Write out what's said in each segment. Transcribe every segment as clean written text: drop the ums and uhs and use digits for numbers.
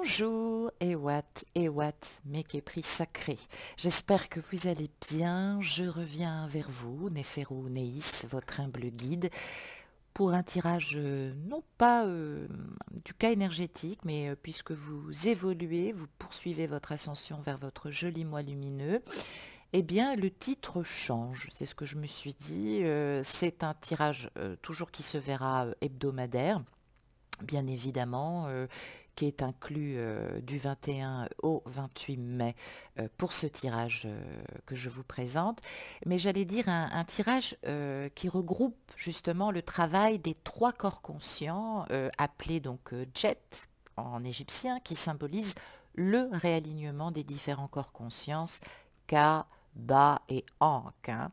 Bonjour, Ewat, mes képris sacrés. J'espère que vous allez bien. Je reviens vers vous, Néphérou Néis, votre humble guide, pour un tirage non pas du cas énergétique, mais puisque vous évoluez, vous poursuivez votre ascension vers votre joli mois lumineux, eh bien le titre change. C'est ce que je me suis dit. C'est un tirage toujours qui se verra hebdomadaire, bien évidemment, qui est inclus du 21 au 28 mai pour ce tirage que je vous présente. Mais j'allais dire un tirage qui regroupe justement le travail des trois corps conscients, appelés donc Jet en égyptien, qui symbolise le réalignement des différents corps conscience, Ka, Ba et Ankh, hein,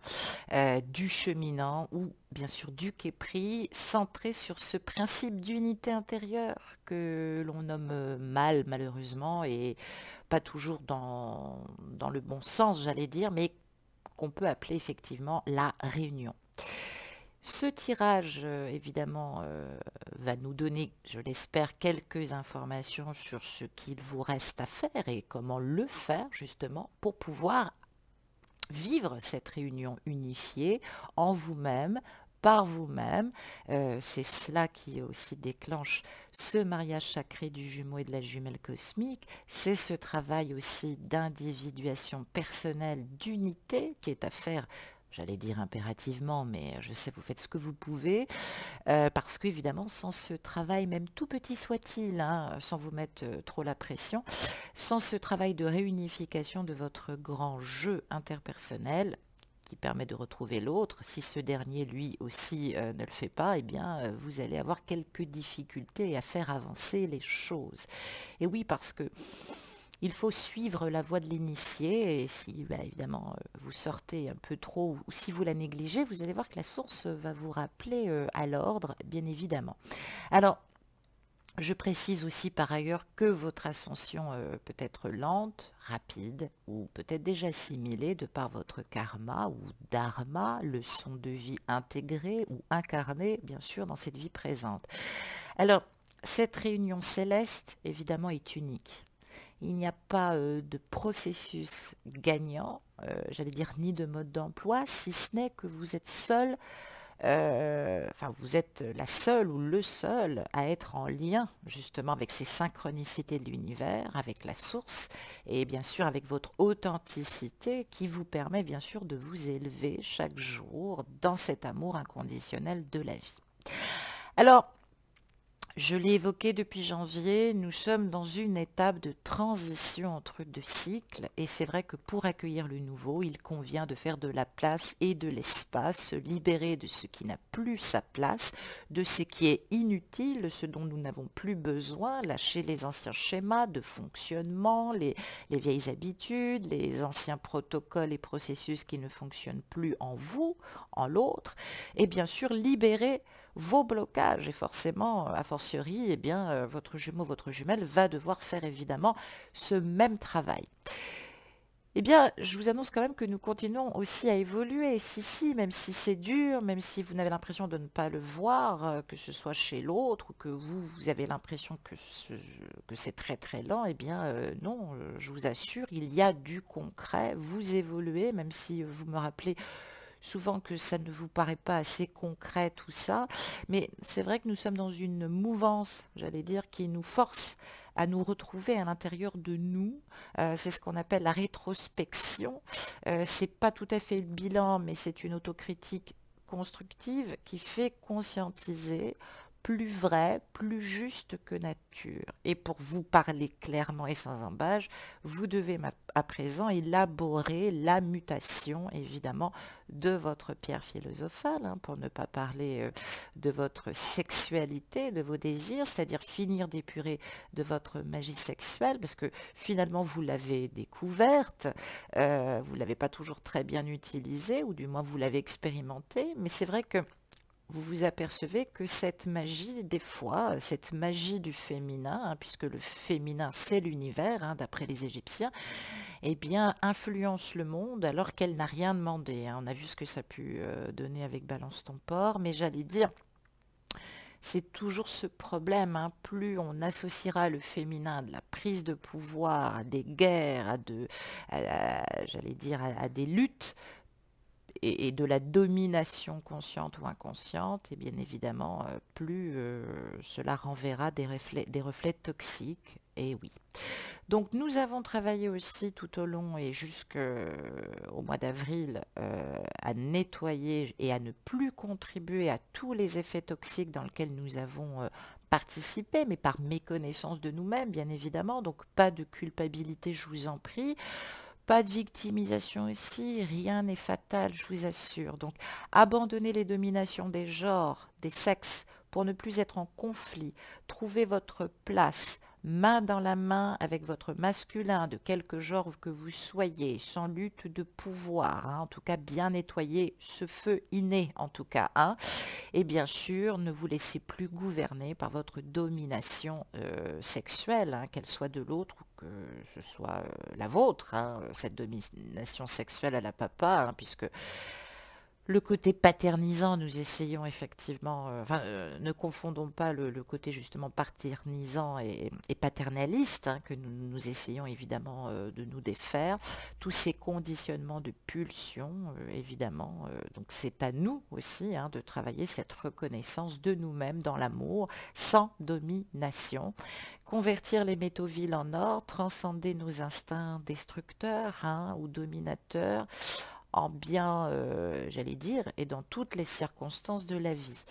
du cheminant ou bien sûr du Képri, centré sur ce principe d'unité intérieure que l'on nomme mal malheureusement, et pas toujours dans le bon sens j'allais dire, mais qu'on peut appeler effectivement la réunion. Ce tirage, évidemment, va nous donner, je l'espère, quelques informations sur ce qu'il vous reste à faire et comment le faire justement pour pouvoir vivre cette réunion unifiée en vous-même, par vous-même. C'est cela qui aussi déclenche ce mariage sacré du jumeau et de la jumelle cosmique. C'est ce travail aussi d'individuation personnelle, d'unité qui est à faire. J'allais dire impérativement, mais je sais, vous faites ce que vous pouvez, parce qu'évidemment, sans ce travail, même tout petit soit-il, hein, sans vous mettre trop la pression, sans ce travail de réunification de votre grand jeu interpersonnel, qui permet de retrouver l'autre, si ce dernier lui aussi ne le fait pas, eh bien vous allez avoir quelques difficultés à faire avancer les choses. Et oui, parce que il faut suivre la voie de l'initié, et si évidemment vous sortez un peu trop ou si vous la négligez, vous allez voir que la source va vous rappeler à l'ordre, bien évidemment. Alors, je précise aussi par ailleurs que votre ascension peut être lente, rapide ou peut-être déjà assimilée de par votre karma ou dharma, leçon de vie intégrée ou incarnée bien sûr dans cette vie présente. Alors, cette réunion céleste évidemment est unique. Il n'y a pas de processus gagnant, j'allais dire ni de mode d'emploi, si ce n'est que vous êtes seul, enfin vous êtes la seule ou le seul à être en lien justement avec ces synchronicités de l'univers, avec la source et bien sûr avec votre authenticité qui vous permet bien sûr de vous élever chaque jour dans cet amour inconditionnel de la vie. Alors, je l'ai évoqué depuis janvier, nous sommes dans une étape de transition entre deux cycles et c'est vrai que pour accueillir le nouveau, il convient de faire de la place et de l'espace, se libérer de ce qui n'a plus sa place, de ce qui est inutile, ce dont nous n'avons plus besoin, lâcher les anciens schémas de fonctionnement, les vieilles habitudes, les anciens protocoles et processus qui ne fonctionnent plus en vous, en l'autre, et bien sûr libérer vos blocages et forcément, a fortiori, eh bien, votre jumeau, votre jumelle va devoir faire évidemment ce même travail. Eh bien, je vous annonce quand même que nous continuons aussi à évoluer, si, même si c'est dur, même si vous n'avez l'impression de ne pas le voir, que ce soit chez l'autre, ou que vous avez l'impression que c'est très très lent, eh bien non, je vous assure, il y a du concret, vous évoluez, même si vous me rappelez souvent que ça ne vous paraît pas assez concret tout ça, mais c'est vrai que nous sommes dans une mouvance, j'allais dire, qui nous force à nous retrouver à l'intérieur de nous. C'est ce qu'on appelle la rétrospection. C'est pas tout à fait le bilan, mais c'est une autocritique constructive qui fait conscientiser plus vrai, plus juste que nature. Et pour vous parler clairement et sans embâge, vous devez à présent élaborer la mutation, évidemment, de votre pierre philosophale, hein, pour ne pas parler de votre sexualité, de vos désirs, c'est-à-dire finir d'épurer de votre magie sexuelle, parce que finalement, vous l'avez découverte, vous ne l'avez pas toujours très bien utilisée, ou du moins vous l'avez expérimentée, mais c'est vrai que vous vous apercevez que cette magie, des fois, cette magie du féminin, hein, puisque le féminin c'est l'univers, hein, d'après les Égyptiens, eh bien, influence le monde alors qu'elle n'a rien demandé, hein. On a vu ce que ça a pu donner avec Balance ton porc, mais j'allais dire, c'est toujours ce problème, hein. Plus on associera le féminin de la prise de pouvoir à des guerres, j'allais dire à des luttes, et de la domination consciente ou inconsciente, et bien évidemment, plus cela renverra des reflets toxiques. Et oui. Donc nous avons travaillé aussi tout au long et jusqu'au mois d'avril à nettoyer et à ne plus contribuer à tous les effets toxiques dans lesquels nous avons participé, mais par méconnaissance de nous-mêmes, bien évidemment. Donc pas de culpabilité, je vous en prie. Pas de victimisation ici, rien n'est fatal, je vous assure. Donc, abandonnez les dominations des genres, des sexes, pour ne plus être en conflit. Trouvez votre place, main dans la main avec votre masculin, de quelque genre que vous soyez, sans lutte de pouvoir, hein, en tout cas bien nettoyer ce feu inné, en tout cas. Hein. Et bien sûr, ne vous laissez plus gouverner par votre domination sexuelle, hein, qu'elle soit de l'autre ou que ce soit la vôtre, hein, cette domination sexuelle à la papa, hein, puisque le côté paternisant, nous essayons effectivement, ne confondons pas le côté justement paternisant et paternaliste, hein, que nous essayons évidemment de nous défaire. Tous ces conditionnements de pulsion, évidemment, donc c'est à nous aussi hein, de travailler cette reconnaissance de nous-mêmes dans l'amour, sans domination. Convertir les métaux vils en or, transcender nos instincts destructeurs hein, ou dominateurs, en bien, j'allais dire, et dans toutes les circonstances de la vie.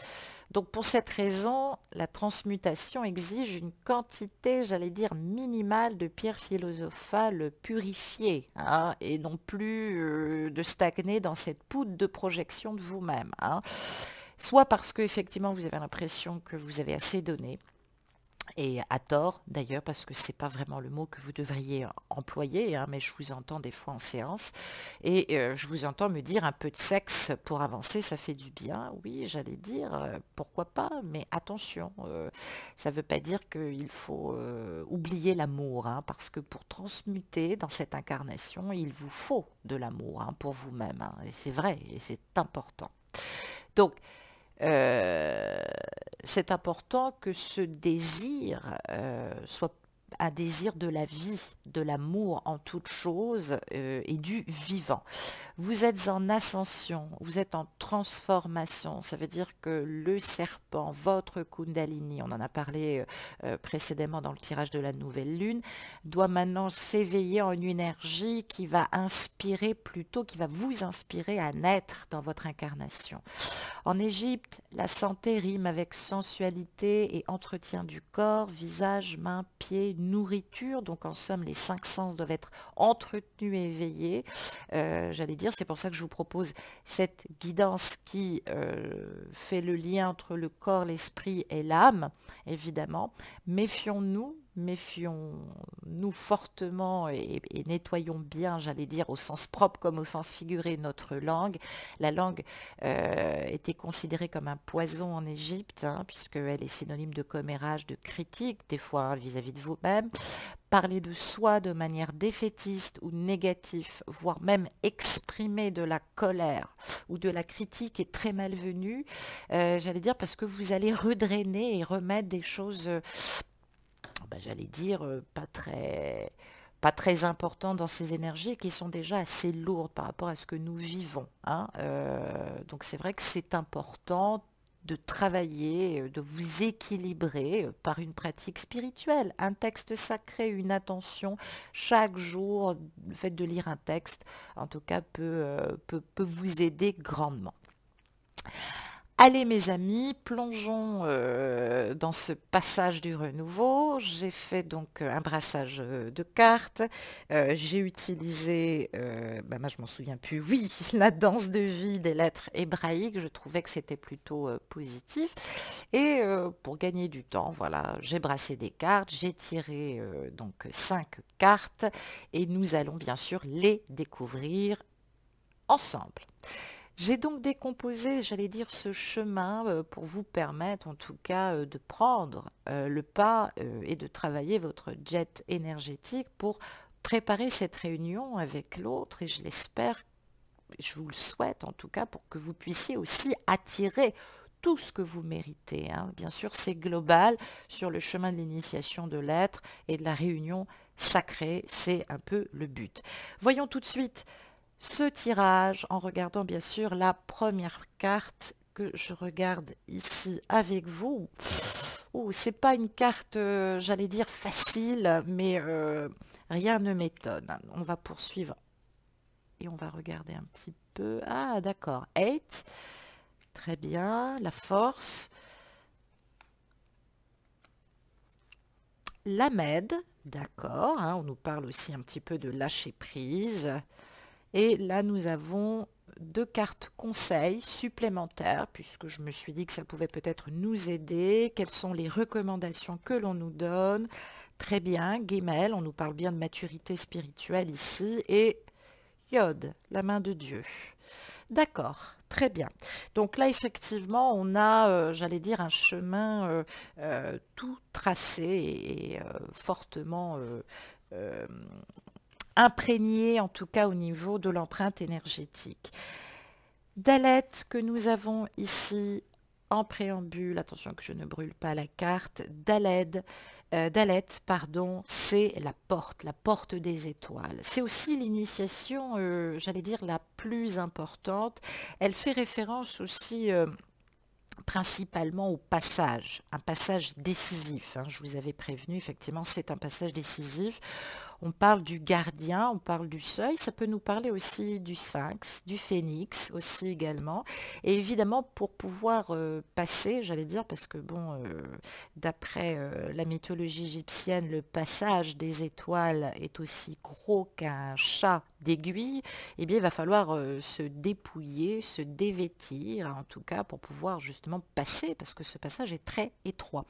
Donc pour cette raison, la transmutation exige une quantité, j'allais dire, minimale de pierres philosophales purifiées, hein, et non plus de stagner dans cette poudre de projection de vous-même. Hein. Soit parce que effectivement vous avez l'impression que vous avez assez donné, et à tort d'ailleurs, parce que c'est pas vraiment le mot que vous devriez employer, hein, mais je vous entends des fois en séance, et je vous entends me dire un peu de sexe pour avancer, ça fait du bien. Oui, j'allais dire, pourquoi pas, mais attention, ça veut pas dire qu'il faut oublier l'amour, hein, parce que pour transmuter dans cette incarnation, il vous faut de l'amour hein, pour vous-même, hein, et c'est vrai, et c'est important. Donc, c'est important que ce désir soit un désir de la vie, de l'amour en toute chose et du vivant. Vous êtes en ascension, vous êtes en transformation. Ça veut dire que le serpent, votre Kundalini, on en a parlé précédemment dans le tirage de la nouvelle lune, doit maintenant s'éveiller en une énergie qui va inspirer plutôt, qui va vous inspirer à naître dans votre incarnation. En Égypte, la santé rime avec sensualité et entretien du corps, visage, mains, pieds, nourriture. Donc en somme, les 5 sens doivent être entretenus et éveillés. J'allais dire, c'est pour ça que je vous propose cette guidance qui fait le lien entre le corps, l'esprit et l'âme, évidemment. Méfions-nous fortement et nettoyons bien, j'allais dire, au sens propre comme au sens figuré, notre langue. La langue était considérée comme un poison en Égypte, hein, puisqu'elle est synonyme de commérage, de critique, des fois hein, vis-à-vis de vous-même. Parler de soi de manière défaitiste ou négative, voire même exprimer de la colère ou de la critique est très malvenu, j'allais dire, parce que vous allez redrainer et remettre des choses... j'allais dire, pas très importantes dans ces énergies qui sont déjà assez lourdes par rapport à ce que nous vivons. Hein. Donc c'est vrai que c'est important de travailler, de vous équilibrer par une pratique spirituelle, un texte sacré, une attention chaque jour. Le fait de lire un texte, en tout cas, peut vous aider grandement. Allez mes amis, plongeons dans ce passage du renouveau. J'ai fait donc un brassage de cartes. J'ai utilisé, moi je m'en souviens plus, oui, la danse de vie des lettres hébraïques. Je trouvais que c'était plutôt positif. Et pour gagner du temps, voilà, j'ai brassé des cartes, j'ai tiré donc 5 cartes et nous allons bien sûr les découvrir ensemble. J'ai donc décomposé, j'allais dire, ce chemin pour vous permettre en tout cas de prendre le pas et de travailler votre jet énergétique pour préparer cette réunion avec l'autre et je l'espère, je vous le souhaite en tout cas, pour que vous puissiez aussi attirer tout ce que vous méritez, hein. Bien sûr, c'est global sur le chemin de l'initiation de l'être et de la réunion sacrée, c'est un peu le but. Voyons tout de suite ce tirage en regardant bien sûr la première carte que je regarde ici avec vous. Oh, c'est pas une carte, j'allais dire facile, mais rien ne m'étonne. On va poursuivre et on va regarder un petit peu. Ah, d'accord. 8. Très bien. La force. La Med. D'accord. Hein, on nous parle aussi un petit peu de lâcher prise. Et là, nous avons 2 cartes conseils supplémentaires, puisque je me suis dit que ça pouvait peut-être nous aider. Quelles sont les recommandations que l'on nous donne? Très bien, Guémel, on nous parle bien de maturité spirituelle ici. Et Yod, la main de Dieu. D'accord, très bien. Donc là, effectivement, on a, j'allais dire, un chemin tout tracé et fortement imprégné, en tout cas au niveau de l'empreinte énergétique. Dalet que nous avons ici en préambule, attention que je ne brûle pas la carte, Dalet, pardon, c'est la porte des étoiles. C'est aussi l'initiation, j'allais dire, la plus importante. Elle fait référence aussi principalement au passage, un passage décisif, hein. Je vous avais prévenu, effectivement, c'est un passage décisif. On parle du gardien, on parle du seuil, ça peut nous parler aussi du sphinx, du phénix aussi également. Et évidemment, pour pouvoir passer, j'allais dire, parce que bon, d'après la mythologie égyptienne, le passage des étoiles est aussi gros qu'un chat d'aiguille, eh bien il va falloir se dépouiller, se dévêtir, en tout cas pour pouvoir justement passer, parce que ce passage est très étroit.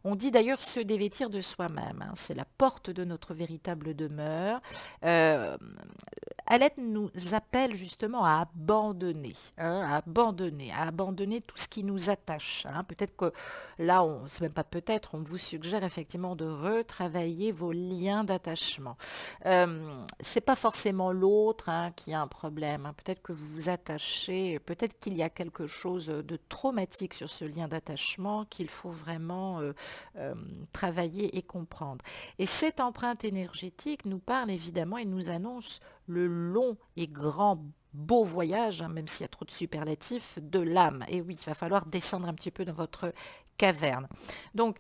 On dit d'ailleurs se dévêtir de soi-même, hein, c'est la porte de notre véritable demeure. Alette nous appelle justement à abandonner, hein, à abandonner tout ce qui nous attache, hein. Peut-être que là, c'est même pas peut-être, on vous suggère effectivement de retravailler vos liens d'attachement. C'est pas forcément l'autre, hein, qui a un problème, hein. Peut-être que vous vous attachez, peut-être qu'il y a quelque chose de traumatique sur ce lien d'attachement qu'il faut vraiment travailler et comprendre. Et cette empreinte énergétique nous parle évidemment et nous annonce le long et grand beau voyage, hein, même s'il y a trop de superlatifs, de l'âme. Et oui, il va falloir descendre un petit peu dans votre caverne. Donc,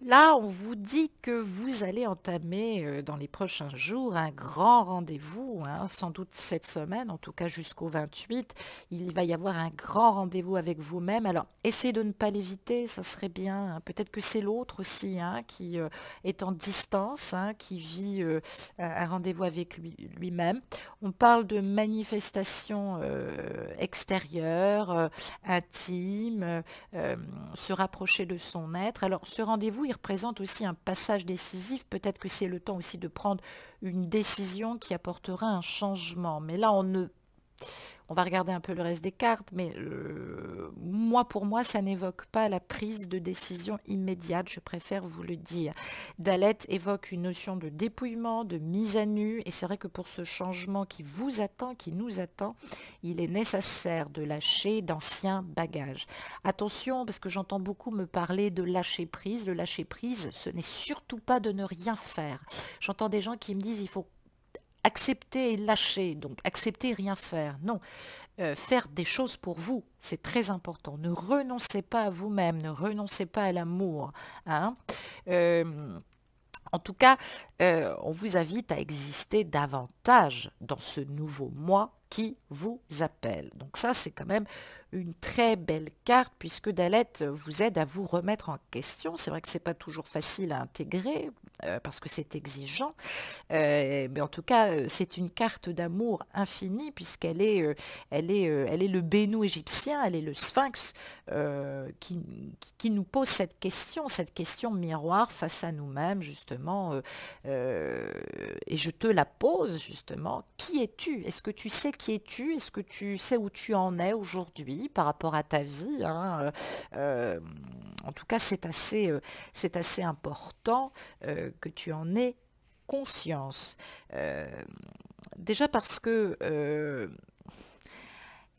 là, on vous dit que vous allez entamer dans les prochains jours un grand rendez-vous, hein, sans doute cette semaine, en tout cas jusqu'au 28. Il va y avoir un grand rendez-vous avec vous-même. Alors, essayez de ne pas l'éviter, ça serait bien, hein. Peut-être que c'est l'autre aussi, hein, qui est en distance, hein, qui vit un rendez-vous avec lui-même. On parle de manifestations extérieures, intimes, se rapprocher de son être. Alors, ce rendez-vous, il représente aussi un passage décisif. Peut-être que c'est le temps aussi de prendre une décision qui apportera un changement. Mais là, on va regarder un peu le reste des cartes, mais pour moi, ça n'évoque pas la prise de décision immédiate, je préfère vous le dire. Dalet évoque une notion de dépouillement, de mise à nu, et c'est vrai que pour ce changement qui vous attend, qui nous attend, il est nécessaire de lâcher d'anciens bagages. Attention, parce que j'entends beaucoup me parler de lâcher prise. Le lâcher prise, ce n'est surtout pas de ne rien faire. J'entends des gens qui me disent il faut accepter et lâcher, donc accepter et rien faire. Non, faire des choses pour vous, c'est très important. Ne renoncez pas à vous-même, ne renoncez pas à l'amour, hein. En tout cas, on vous invite à exister davantage dans ce nouveau moi qui vous appelle. Donc ça, c'est quand même une très belle carte puisque Dalet vous aide à vous remettre en question. C'est vrai que c'est pas toujours facile à intégrer parce que c'est exigeant, mais en tout cas, c'est une carte d'amour infini puisqu'elle est, elle est le Bénou égyptien, elle est le Sphinx qui nous pose cette question miroir face à nous-mêmes justement. Et je te la pose justement. Qui es-tu? Est-ce que tu sais qui es-tu? Est-ce que tu sais où tu en es aujourd'hui par rapport à ta vie, hein? En tout cas, c'est assez important que tu en aies conscience. Déjà parce que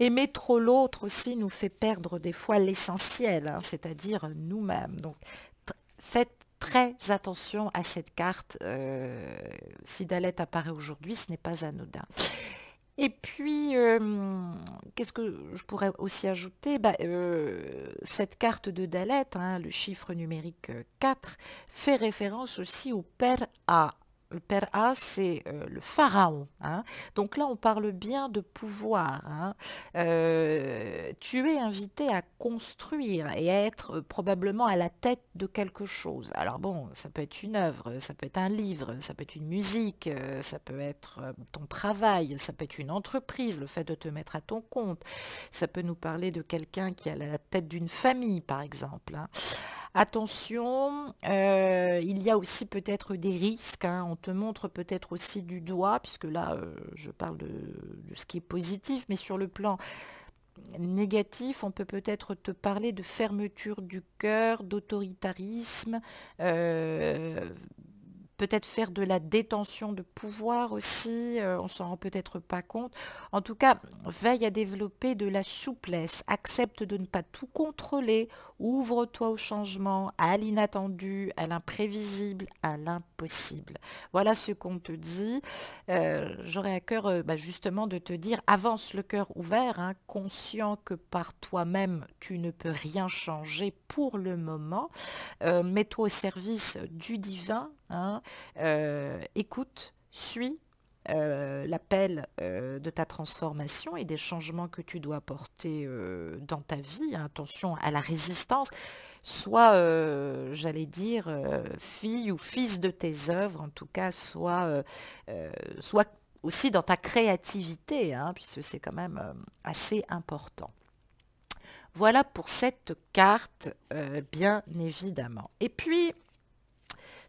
Aimer trop l'autre aussi nous fait perdre des fois l'essentiel, hein, c'est-à-dire nous-mêmes. Donc, faites très attention à cette carte. Si Daleth apparaît aujourd'hui, ce n'est pas anodin. Et puis, qu'est-ce que je pourrais aussi ajouter? Cette carte de Daleth, hein, le chiffre numérique 4, fait référence aussi au Père A. Le Père A, c'est le pharaon, hein. Donc là, on parle bien de pouvoir, hein. Tu es invité à construire et à être probablement à la tête de quelque chose. Alors bon, ça peut être une œuvre, ça peut être un livre, ça peut être une musique, ça peut être ton travail, ça peut être une entreprise, le fait de te mettre à ton compte. Ça peut nous parler de quelqu'un qui est à la tête d'une famille, par exemple, hein. Attention, il y a aussi peut-être des risques, hein. On te montre peut-être aussi du doigt, puisque là, je parle de ce qui est positif, mais sur le plan négatif, on peut peut-être te parler de fermeture du cœur, d'autoritarisme, peut-être faire de la détention de pouvoir aussi, on s'en rend peut-être pas compte. En tout cas, veille à développer de la souplesse, accepte de ne pas tout contrôler, ouvre-toi au changement, à l'inattendu, à l'imprévisible, à l'impossible. Voilà ce qu'on te dit. J'aurais à cœur justement de te dire, avance le cœur ouvert, hein, conscient que par toi-même, tu ne peux rien changer pour le moment. Mets-toi au service du divin, hein. Écoute, suis l'appel de ta transformation et des changements que tu dois apporter dans ta vie. Hein. Attention à la résistance. Sois, j'allais dire, fille ou fils de tes œuvres, en tout cas, sois aussi dans ta créativité, hein, puisque c'est quand même assez important. Voilà pour cette carte, bien évidemment. Et puis,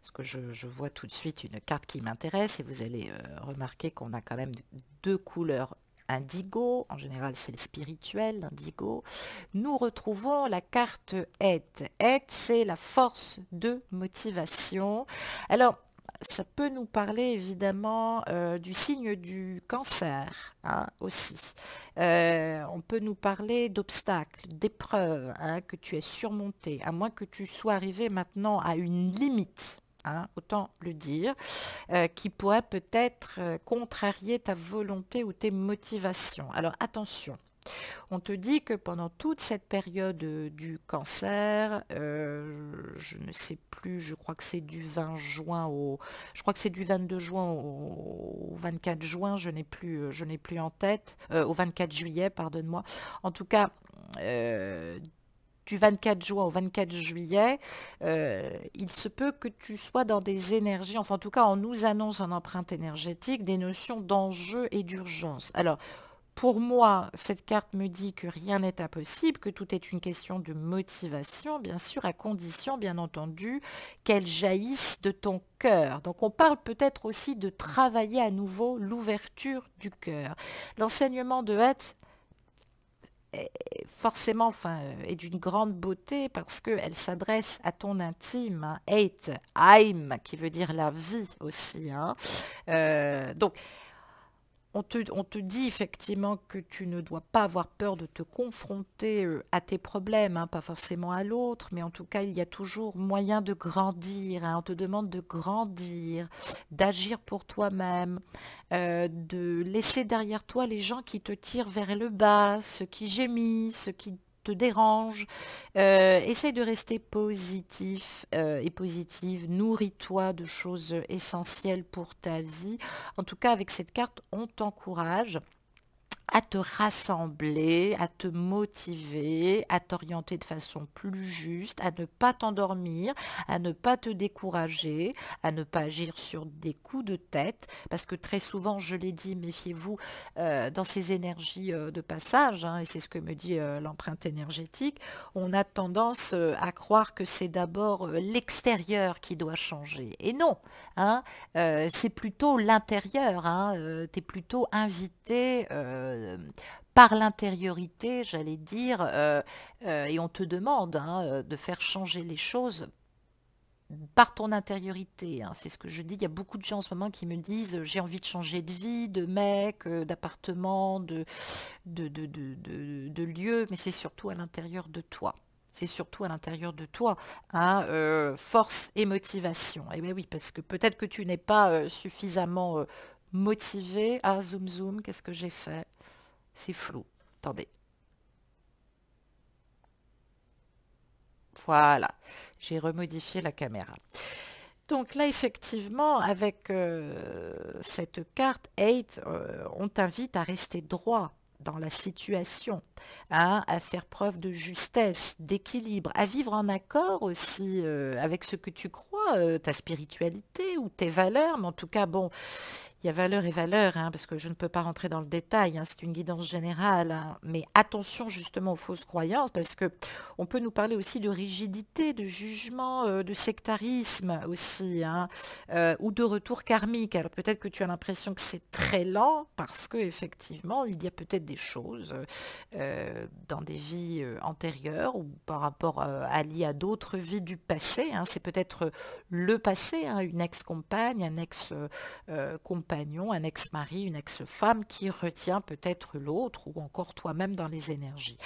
parce que je vois tout de suite une carte qui m'intéresse et vous allez remarquer qu'on a quand même deux couleurs indigo. En général, c'est le spirituel, l'indigo. Nous retrouvons la carte Aide. Aide, c'est la force de motivation. Alors, ça peut nous parler évidemment du signe du cancer, hein, aussi. On peut nous parler d'obstacles, d'épreuves, hein, que tu aies surmontées, à moins que tu sois arrivé maintenant à une limite. Hein, autant le dire, qui pourrait peut-être contrarier ta volonté ou tes motivations. Alors attention, on te dit que pendant toute cette période du cancer, je ne sais plus, je crois que c'est du 20 juin je crois que c'est du 22 juin au 24 juin, je n'ai plus en tête, au 24 juillet, pardonne-moi. En tout cas, du 24 juin au 24 juillet, il se peut que tu sois dans des énergies, enfin en tout cas on nous annonce en empreinte énergétique des notions d'enjeu et d'urgence. Alors, pour moi, cette carte me dit que rien n'est impossible, que tout est une question de motivation, bien sûr, à condition, bien entendu, qu'elle jaillisse de ton cœur. Donc on parle peut-être aussi de travailler à nouveau l'ouverture du cœur. L'enseignement de Heth est forcément, enfin, est d'une grande beauté parce qu'elle s'adresse à ton intime, hein. Eit, Heim, qui veut dire la vie aussi, hein. Donc, on te dit effectivement que tu ne dois pas avoir peur de te confronter à tes problèmes, hein, pas forcément à l'autre, mais en tout cas, il y a toujours moyen de grandir, hein. On te demande de grandir, d'agir pour toi-même, de laisser derrière toi les gens qui te tirent vers le bas, ceux qui gémissent, ceux qui te dérangent. Essaye de rester positif et positive. Nourris-toi de choses essentielles pour ta vie. En tout cas, avec cette carte, on t'encourage à te rassembler, à te motiver, à t'orienter de façon plus juste, à ne pas t'endormir, à ne pas te décourager, à ne pas agir sur des coups de tête, parce que très souvent, je l'ai dit, méfiez-vous dans ces énergies de passage, hein, et c'est ce que me dit l'empreinte énergétique, on a tendance à croire que c'est d'abord l'extérieur qui doit changer. Et non, hein, c'est plutôt l'intérieur, hein, tu es plutôt invité par l'intériorité, j'allais dire, et on te demande, hein, de faire changer les choses par ton intériorité, hein, c'est ce que je dis. Il y a beaucoup de gens en ce moment qui me disent j'ai envie de changer de vie, de mec, d'appartement, de lieu, mais c'est surtout à l'intérieur de toi. C'est surtout à l'intérieur de toi, hein, force et motivation. Et bien oui, parce que peut-être que tu n'es pas suffisamment motivé. Ah, zoom, zoom, qu'est-ce que j'ai fait? C'est flou. Attendez. Voilà, j'ai remodifié la caméra. Donc là, effectivement, avec cette carte 8, on t'invite à rester droit dans la situation, hein, à faire preuve de justesse, d'équilibre, à vivre en accord aussi avec ce que tu crois, ta spiritualité ou tes valeurs. Mais en tout cas, bon, il y a valeur et valeur, hein, parce que je ne peux pas rentrer dans le détail, hein, c'est une guidance générale, hein, mais attention justement aux fausses croyances, parce que on peut nous parler aussi de rigidité, de jugement, de sectarisme aussi, hein, ou de retour karmique. Alors peut-être que tu as l'impression que c'est très lent, parce que effectivement, il y a peut-être des choses dans des vies antérieures ou par rapport liées à d'autres vies du passé, hein. C'est peut-être le passé, hein, une ex-compagne, un ex-compagnon, un ex-mari, une ex-femme qui retient peut-être l'autre ou encore toi-même dans les énergies.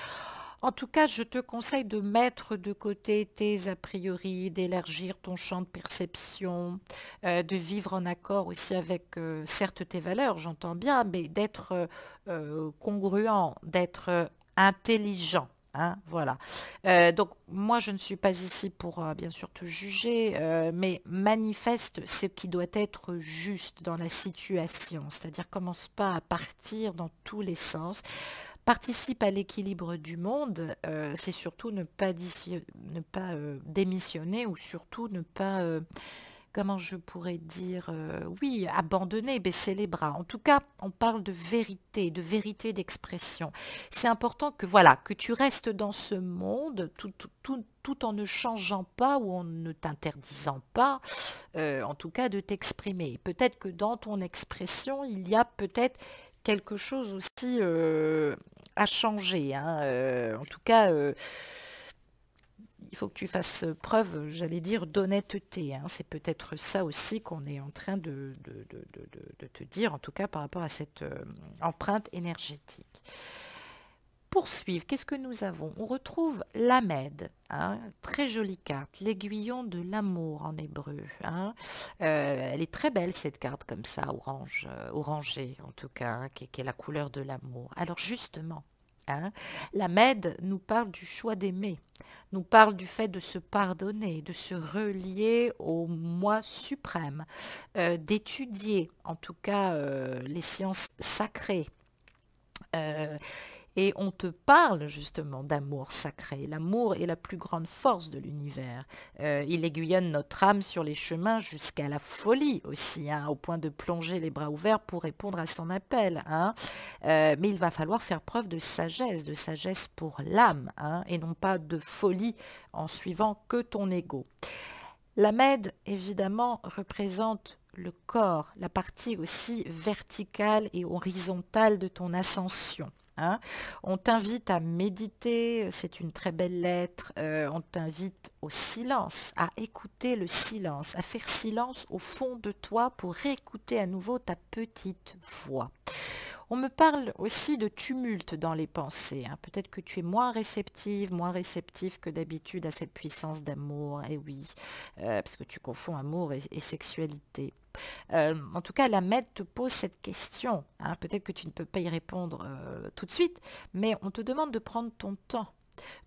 En tout cas, je te conseille de mettre de côté tes a priori, d'élargir ton champ de perception, de vivre en accord aussi avec, certes, tes valeurs, j'entends bien, mais d'être congruent, d'être intelligent. Hein, voilà. Donc moi je ne suis pas ici pour bien sûr te juger, mais manifeste ce qui doit être juste dans la situation. C'est-à-dire commence pas à partir dans tous les sens. Participe à l'équilibre du monde, c'est surtout ne pas démissionner ou surtout ne pas, comment je pourrais dire, oui, abandonner, baisser les bras. En tout cas, on parle de vérité d'expression. C'est important que, voilà, que tu restes dans ce monde tout en ne changeant pas ou en ne t'interdisant pas, en tout cas, de t'exprimer. Peut-être que dans ton expression, il y a peut-être quelque chose aussi à changer, hein. En tout cas, il faut que tu fasses preuve, j'allais dire, d'honnêteté, hein. C'est peut-être ça aussi qu'on est en train de te dire, en tout cas par rapport à cette empreinte énergétique. Poursuivre, qu'est-ce que nous avons? On retrouve l'Ahmed, hein, très jolie carte, l'aiguillon de l'amour en hébreu, hein. Elle est très belle cette carte comme ça, orange, orangée en tout cas, hein, qui est la couleur de l'amour. Alors justement, hein, l'Ahmed nous parle du choix d'aimer, nous parle du fait de se pardonner, de se relier au moi suprême, d'étudier en tout cas les sciences sacrées. Euh, et on te parle justement d'amour sacré. L'amour est la plus grande force de l'univers. Il aiguillonne notre âme sur les chemins jusqu'à la folie aussi, hein, au point de plonger les bras ouverts pour répondre à son appel, hein. Mais il va falloir faire preuve de sagesse pour l'âme, hein, et non pas de folie en suivant que ton ego. La Med, évidemment, représente le corps, la partie aussi verticale et horizontale de ton ascension. Hein. On t'invite à méditer, c'est une très belle lettre, on t'invite au silence, à écouter le silence, à faire silence au fond de toi pour réécouter à nouveau ta petite voix. On me parle aussi de tumulte dans les pensées, hein. Peut-être que tu es moins réceptif que d'habitude à cette puissance d'amour, et oui, parce que tu confonds amour et sexualité. En tout cas, la Med te pose cette question, hein. Peut-être que tu ne peux pas y répondre tout de suite, mais on te demande de prendre ton temps,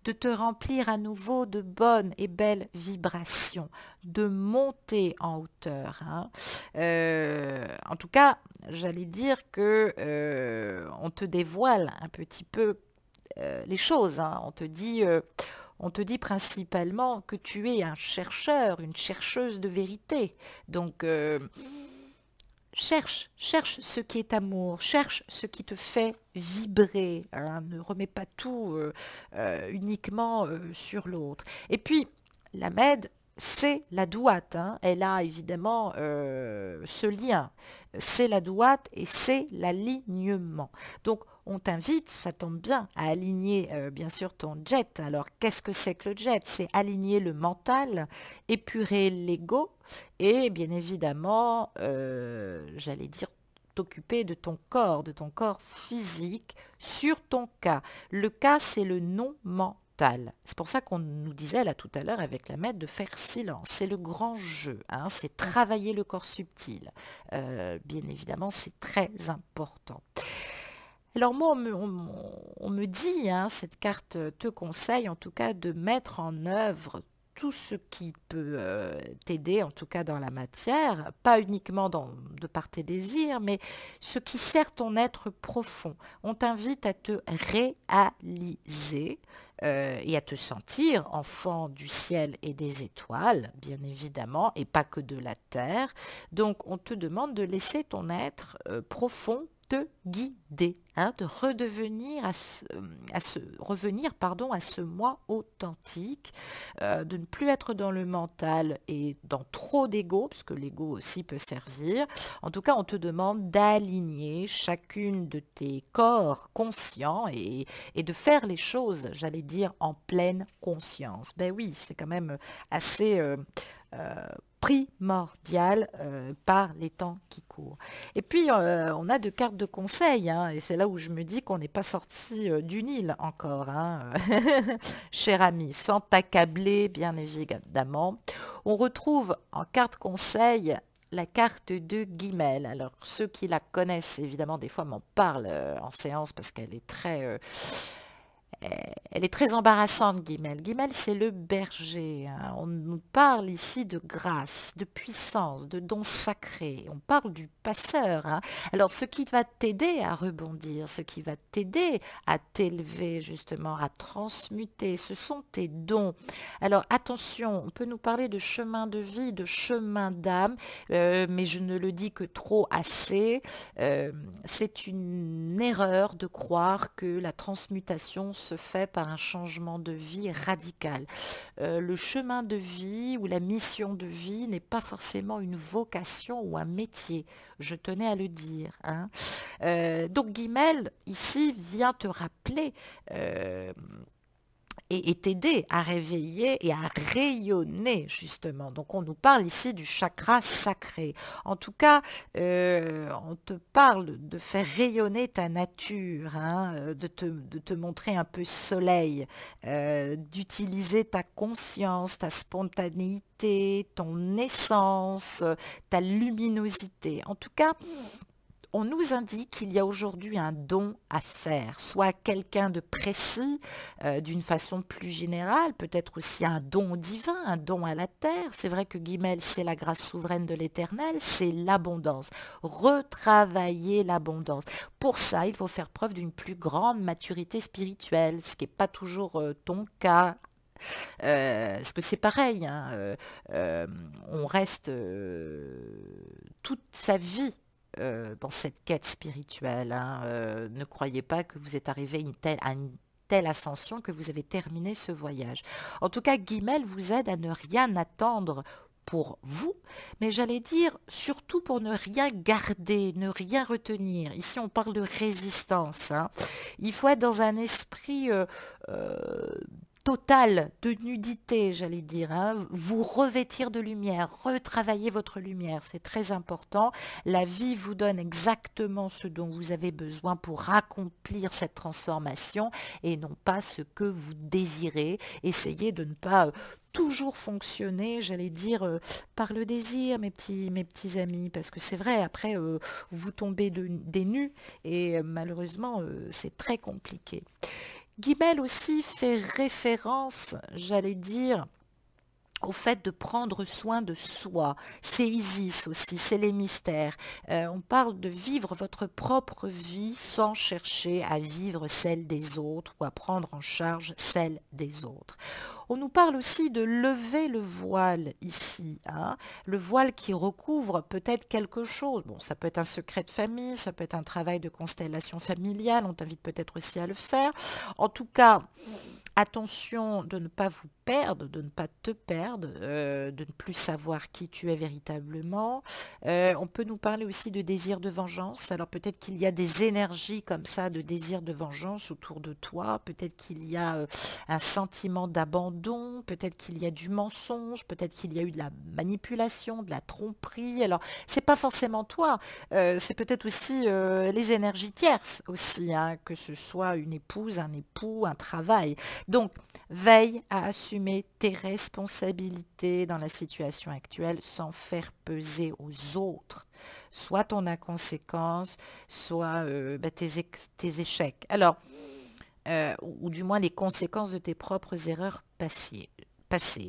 de te remplir à nouveau de bonnes et belles vibrations, de monter en hauteur, hein. En tout cas, j'allais dire que on te dévoile un petit peu les choses, hein. On te dit principalement que tu es un chercheur, une chercheuse de vérité. Donc, cherche ce qui est amour, cherche ce qui te fait vibrer, hein. Ne remets pas tout uniquement sur l'autre. Et puis, la Med, c'est la douate, hein. Elle a évidemment ce lien. C'est la douate et c'est l'alignement. Donc, on t'invite, ça tombe bien, à aligner bien sûr ton jet. Alors qu'est-ce que c'est que le jet? C'est aligner le mental, épurer l'ego et bien évidemment, j'allais dire, t'occuper de ton corps physique sur ton cas. Le cas, c'est le non mental. C'est pour ça qu'on nous disait là tout à l'heure avec la maître de faire silence. C'est le grand jeu, hein, c'est travailler le corps subtil. Bien évidemment, c'est très important. Alors moi, on me dit, hein, cette carte te conseille en tout cas de mettre en œuvre tout ce qui peut t'aider, en tout cas dans la matière, pas uniquement de par tes désirs, mais ce qui sert ton être profond. On t'invite à te réaliser et à te sentir enfant du ciel et des étoiles, bien évidemment, et pas que de la terre. Donc on te demande de laisser ton être profond te guider, hein, de redevenir revenir à ce moi authentique, de ne plus être dans le mental et dans trop d'ego, parce que l'ego aussi peut servir. En tout cas, on te demande d'aligner chacune de tes corps conscients et de faire les choses, j'allais dire, en pleine conscience. Ben oui, c'est quand même assez primordial par les temps qui courent. Et puis, on a de cartes de conseil, hein, et c'est là où je me dis qu'on n'est pas sorti d'une île encore, hein, cher ami, sans t'accabler, bien évidemment. On retrouve en carte conseil la carte de Guimel. Alors, ceux qui la connaissent, évidemment, des fois m'en parlent en séance parce qu'elle est très... elle est très embarrassante, Guimel. Guimel, c'est le berger, hein. On nous parle ici de grâce, de puissance, de dons sacrés. On parle du passeur, hein. Alors, ce qui va t'aider à rebondir, ce qui va t'aider à t'élever, justement, à transmuter, ce sont tes dons. Alors, attention, on peut nous parler de chemin de vie, de chemin d'âme, mais je ne le dis que trop assez. C'est une erreur de croire que la transmutation se fait par un changement de vie radical. Le chemin de vie ou la mission de vie n'est pas forcément une vocation ou un métier. Je tenais à le dire, hein. Donc Guimel, ici, vient te rappeler et t'aider à réveiller et à rayonner, justement. Donc, on nous parle ici du chakra sacré. En tout cas, on te parle de faire rayonner ta nature, hein, de te montrer un peu soleil, d'utiliser ta conscience, ta spontanéité, ton essence, ta luminosité. En tout cas, on nous indique qu'il y a aujourd'hui un don à faire, soit quelqu'un de précis, d'une façon plus générale, peut-être aussi un don divin, un don à la terre. C'est vrai que Guimel, c'est la grâce souveraine de l'Éternel, c'est l'abondance. Retravailler l'abondance. Pour ça, il faut faire preuve d'une plus grande maturité spirituelle, ce qui n'est pas toujours ton cas. Parce que c'est pareil, hein, on reste toute sa vie dans cette quête spirituelle, hein. Ne croyez pas que vous êtes arrivé à une telle ascension que vous avez terminé ce voyage. En tout cas, Guimel vous aide à ne rien attendre pour vous, mais j'allais dire surtout pour ne rien garder, ne rien retenir. Ici, on parle de résistance, hein. Il faut être dans un esprit total de nudité, j'allais dire, hein. Vous revêtir de lumière, retravailler votre lumière, c'est très important. La vie vous donne exactement ce dont vous avez besoin pour accomplir cette transformation et non pas ce que vous désirez. Essayez de ne pas toujours fonctionner, j'allais dire, par le désir, mes petits amis, parce que c'est vrai, après, vous tombez des nues et malheureusement, c'est très compliqué. Guimel aussi fait référence, j'allais dire, au fait de prendre soin de soi. C'est Isis aussi, c'est les mystères. On parle de vivre votre propre vie sans chercher à vivre celle des autres ou à prendre en charge celle des autres. On nous parle aussi de lever le voile ici, hein, le voile qui recouvre peut-être quelque chose. Bon, ça peut être un secret de famille, ça peut être un travail de constellation familiale, on t'invite peut-être aussi à le faire. En tout cas, attention de ne pas vous perdre, de ne pas te perdre, de ne plus savoir qui tu es véritablement. On peut nous parler aussi de désir de vengeance. Alors peut-être qu'il y a des énergies comme ça de désir de vengeance autour de toi. Peut-être qu'il y a un sentiment d'abandon. Peut-être qu'il y a du mensonge. Peut-être qu'il y a eu de la manipulation, de la tromperie. Alors c'est pas forcément toi. C'est peut-être aussi les énergies tierces aussi, hein, que ce soit une épouse, un époux, un travail. Donc, veille à assumer tes responsabilités dans la situation actuelle sans faire peser aux autres, soit ton inconséquence, soit tes échecs. Alors, ou du moins les conséquences de tes propres erreurs passées.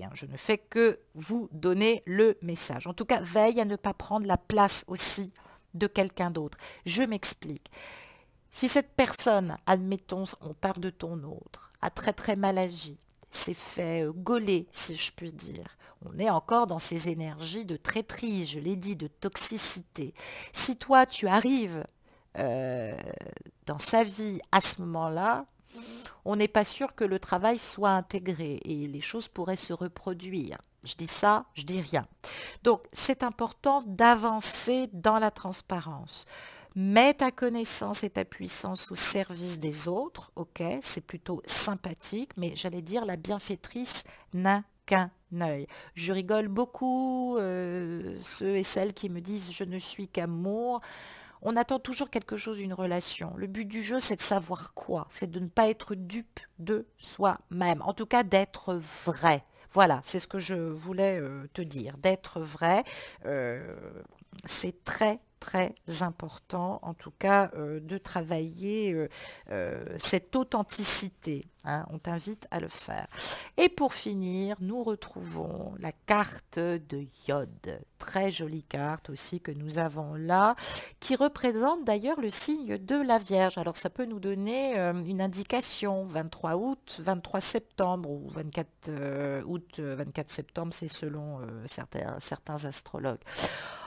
Hein. Je ne fais que vous donner le message. En tout cas, veille à ne pas prendre la place aussi de quelqu'un d'autre. Je m'explique. Si cette personne, admettons, on part de ton autre, a très mal agi, s'est fait gauler, si je puis dire, on est encore dans ces énergies de traîtrise, je l'ai dit, de toxicité. Si toi, tu arrives dans sa vie à ce moment-là, on n'est pas sûr que le travail soit intégré et les choses pourraient se reproduire. Je dis ça, je dis rien. Donc, c'est important d'avancer dans la transparence. Mets ta connaissance et ta puissance au service des autres, ok, c'est plutôt sympathique, mais j'allais dire la bienfaitrice n'a qu'un œil. Je rigole beaucoup, ceux et celles qui me disent « je ne suis qu'amour ». On attend toujours quelque chose d'une relation. Le but du jeu, c'est de savoir quoi? C'est de ne pas être dupe de soi-même, en tout cas d'être vrai. Voilà, c'est ce que je voulais te dire, d'être vrai. C'est très important, en tout cas, de travailler cette authenticité. Hein, on t'invite à le faire. Et pour finir, nous retrouvons la carte de Iode. Très jolie carte aussi que nous avons là, qui représente d'ailleurs le signe de la Vierge. Alors ça peut nous donner une indication, 23 août, 23 septembre ou 24 août, 24 septembre, c'est selon certains astrologues.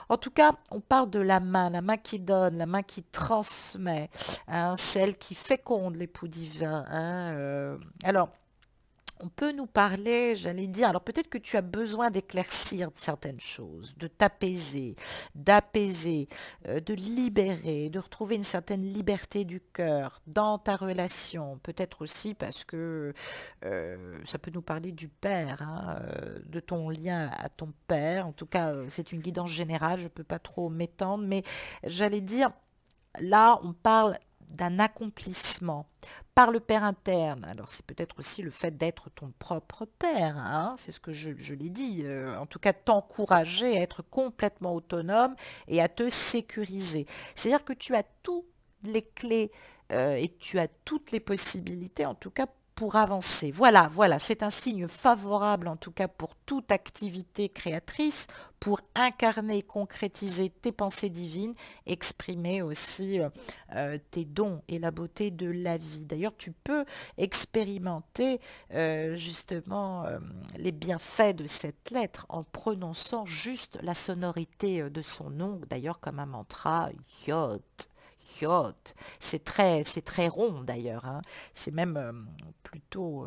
En tout cas, on parle de la main qui donne, la main qui transmet, hein, celle qui féconde l'époux divin. Hein, alors, on peut nous parler, j'allais dire, alors peut-être que tu as besoin d'éclaircir certaines choses, de t'apaiser, d'apaiser, de libérer, de retrouver une certaine liberté du cœur dans ta relation. Peut-être aussi parce que ça peut nous parler du père, hein, de ton lien à ton père. En tout cas, c'est une guidance générale, je ne peux pas trop m'étendre, mais j'allais dire, là, on parle d'un accomplissement par le père interne. Alors c'est peut-être aussi le fait d'être ton propre père, hein, c'est ce que je l'ai dit, en tout cas t'encourager à être complètement autonome et à te sécuriser. C'est-à-dire que tu as toutes les clés et tu as toutes les possibilités, en tout cas pour avancer. Voilà, c'est un signe favorable en tout cas pour toute activité créatrice, pour incarner, concrétiser tes pensées divines, exprimer aussi tes dons et la beauté de la vie. D'ailleurs, tu peux expérimenter justement les bienfaits de cette lettre en prononçant juste la sonorité de son nom, d'ailleurs comme un mantra, Yod. C'est très rond d'ailleurs, hein. C'est même plutôt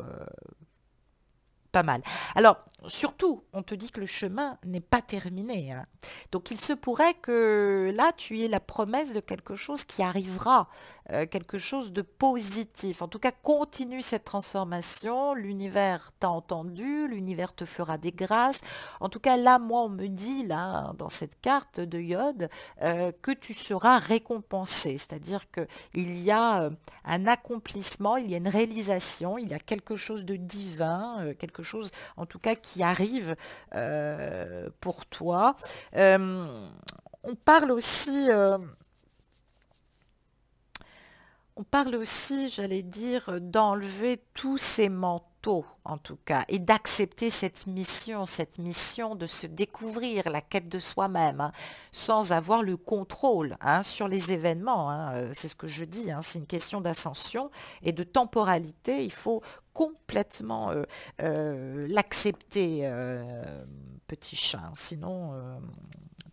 pas mal. Alors, surtout, on te dit que le chemin n'est pas terminé. Hein. Donc, il se pourrait que là, tu aies la promesse de quelque chose qui arrivera, quelque chose de positif. En tout cas, continue cette transformation. L'univers t'a entendu, l'univers te fera des grâces. En tout cas, là, moi, on me dit, là, dans cette carte de Iode, que tu seras récompensé. C'est-à-dire qu'il y a un accomplissement, il y a une réalisation, il y a quelque chose de divin, quelque chose en tout cas qui arrive pour toi. On parle aussi, j'allais dire, d'enlever tous ces manteaux en tout cas, et d'accepter cette mission de se découvrir, la quête de soi-même, hein, sans avoir le contrôle hein, sur les événements. Hein, c'est ce que je dis, hein, c'est une question d'ascension et de temporalité. Il faut complètement l'accepter, petit chat, hein, sinon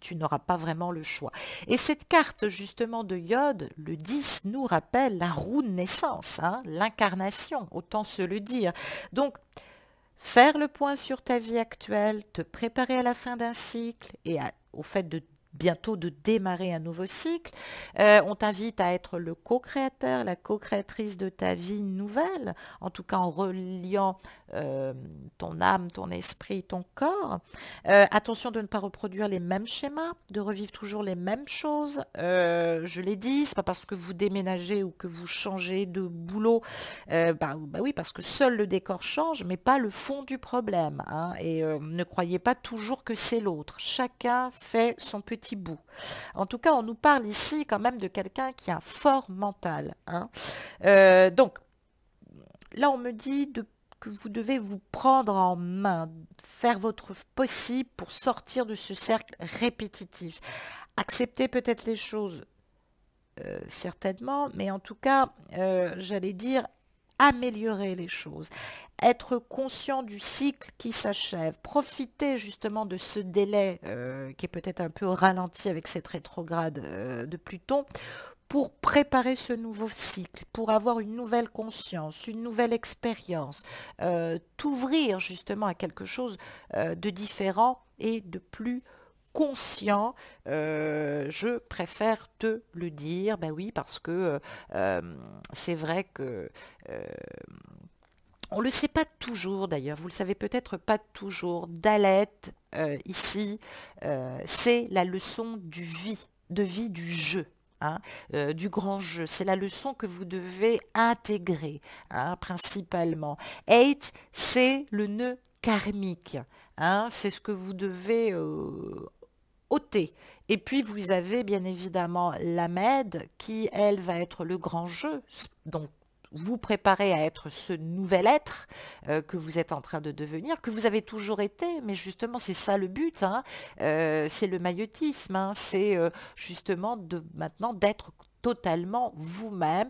tu n'auras pas vraiment le choix. Et cette carte justement de Iode, le 10, nous rappelle la roue de naissance, hein, l'incarnation, autant se le dire. Donc, faire le point sur ta vie actuelle, te préparer à la fin d'un cycle et au fait de bientôt de démarrer un nouveau cycle. On t'invite à être le co-créateur, la co-créatrice de ta vie nouvelle, en tout cas en reliant ton âme, ton esprit, ton corps. Attention de ne pas reproduire les mêmes schémas, de revivre toujours les mêmes choses. Je l'ai dit, c'est pas parce que vous déménagez ou que vous changez de boulot, bah oui, parce que seul le décor change, mais pas le fond du problème, hein. Et ne croyez pas toujours que c'est l'autre. Chacun fait son petit bout. En tout cas, on nous parle ici quand même de quelqu'un qui a un fort mental, hein. Donc, là, on me dit que vous devez vous prendre en main, faire votre possible pour sortir de ce cercle répétitif. Accepter peut-être les choses, certainement, mais en tout cas, j'allais dire, améliorer les choses, être conscient du cycle qui s'achève, profiter justement de ce délai qui est peut-être un peu ralenti avec cette rétrograde de Pluton, pour préparer ce nouveau cycle, pour avoir une nouvelle conscience, une nouvelle expérience, t'ouvrir justement à quelque chose de différent et de plus conscient. Je préfère te le dire, ben oui, parce que c'est vrai que on ne le sait pas toujours d'ailleurs, vous le savez peut-être pas toujours. Daleth, ici, c'est la leçon de vie du jeu. Hein, du grand jeu. C'est la leçon que vous devez intégrer, hein, principalement. 8, c'est le nœud karmique. Hein, c'est ce que vous devez ôter. Et puis vous avez bien évidemment la Med qui, elle, va être le grand jeu. Donc, vous préparez à être ce nouvel être que vous êtes en train de devenir, que vous avez toujours été, mais justement c'est ça le but, hein, c'est le maïeutisme, hein, c'est justement maintenant d'être totalement vous-même.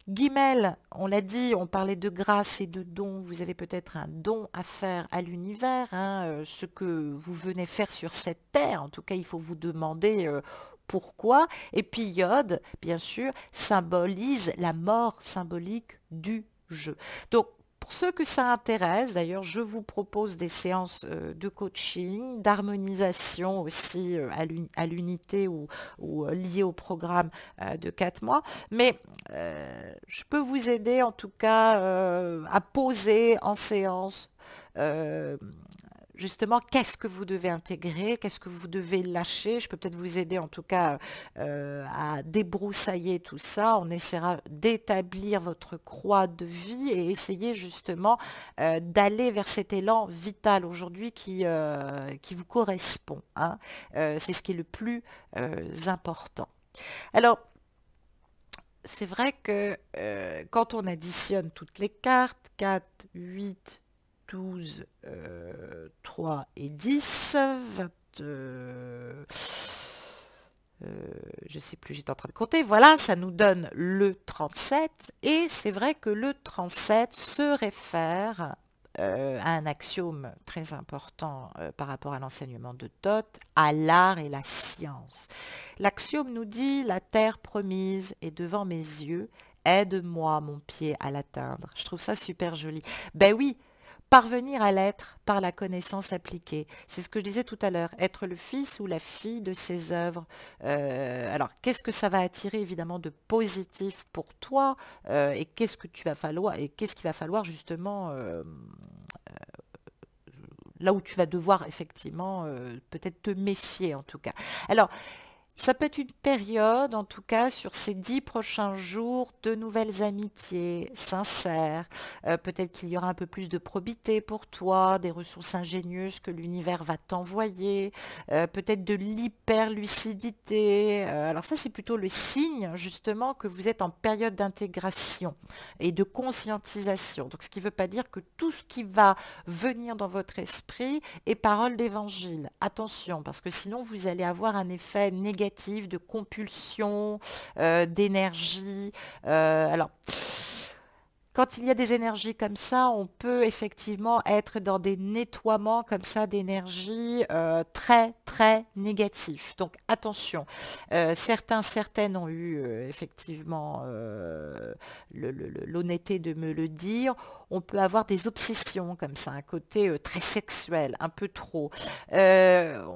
Guimel, on l'a dit, on parlait de grâce et de don, vous avez peut-être un don à faire à l'univers, hein, ce que vous venez faire sur cette terre, en tout cas il faut vous demander pourquoi. Et puis Iode, bien sûr, symbolise la mort symbolique du jeu. Donc, pour ceux que ça intéresse, d'ailleurs, je vous propose des séances de coaching, d'harmonisation aussi à l'unité ou liées au programme de 4 mois. Mais je peux vous aider en tout cas à poser en séance justement, qu'est-ce que vous devez intégrer, qu'est-ce que vous devez lâcher. Je peux peut-être vous aider en tout cas à débroussailler tout ça. On essaiera d'établir votre croix de vie et essayer justement d'aller vers cet élan vital aujourd'hui qui vous correspond, hein. C'est ce qui est le plus important. Alors, c'est vrai que quand on additionne toutes les cartes, 4, 8, 12, 3 et 10, 20, je sais plus, j'étais en train de compter, voilà, ça nous donne le 37, et c'est vrai que le 37 se réfère à un axiome très important par rapport à l'enseignement de Thoth, à l'art et la science. L'axiome nous dit « La terre promise est devant mes yeux, aide-moi mon pied à l'atteindre ». Je trouve ça super joli. Ben oui, parvenir à l'être par la connaissance appliquée. C'est ce que je disais tout à l'heure, être le fils ou la fille de ses œuvres. Alors, qu'est-ce que ça va attirer évidemment de positif pour toi et qu'est-ce que tu vas falloir et qu'est-ce qu'il va falloir justement là où tu vas devoir effectivement peut-être te méfier en tout cas. Alors, ça peut être une période, en tout cas, sur ces 10 prochains jours, de nouvelles amitiés sincères. Peut-être qu'il y aura un peu plus de probité pour toi, des ressources ingénieuses que l'univers va t'envoyer, peut-être de l'hyperlucidité. Alors ça, c'est plutôt le signe, justement, que vous êtes en période d'intégration et de conscientisation. Donc, ce qui ne veut pas dire que tout ce qui va venir dans votre esprit est parole d'évangile. Attention, parce que sinon, vous allez avoir un effet négatif de compulsion, d'énergie. Alors, quand il y a des énergies comme ça, on peut effectivement être dans des nettoiements comme ça d'énergie très très négatifs. Donc attention, certaines ont eu effectivement l'honnêteté de me le dire. On peut avoir des obsessions comme ça, un côté très sexuel, un peu trop. Euh,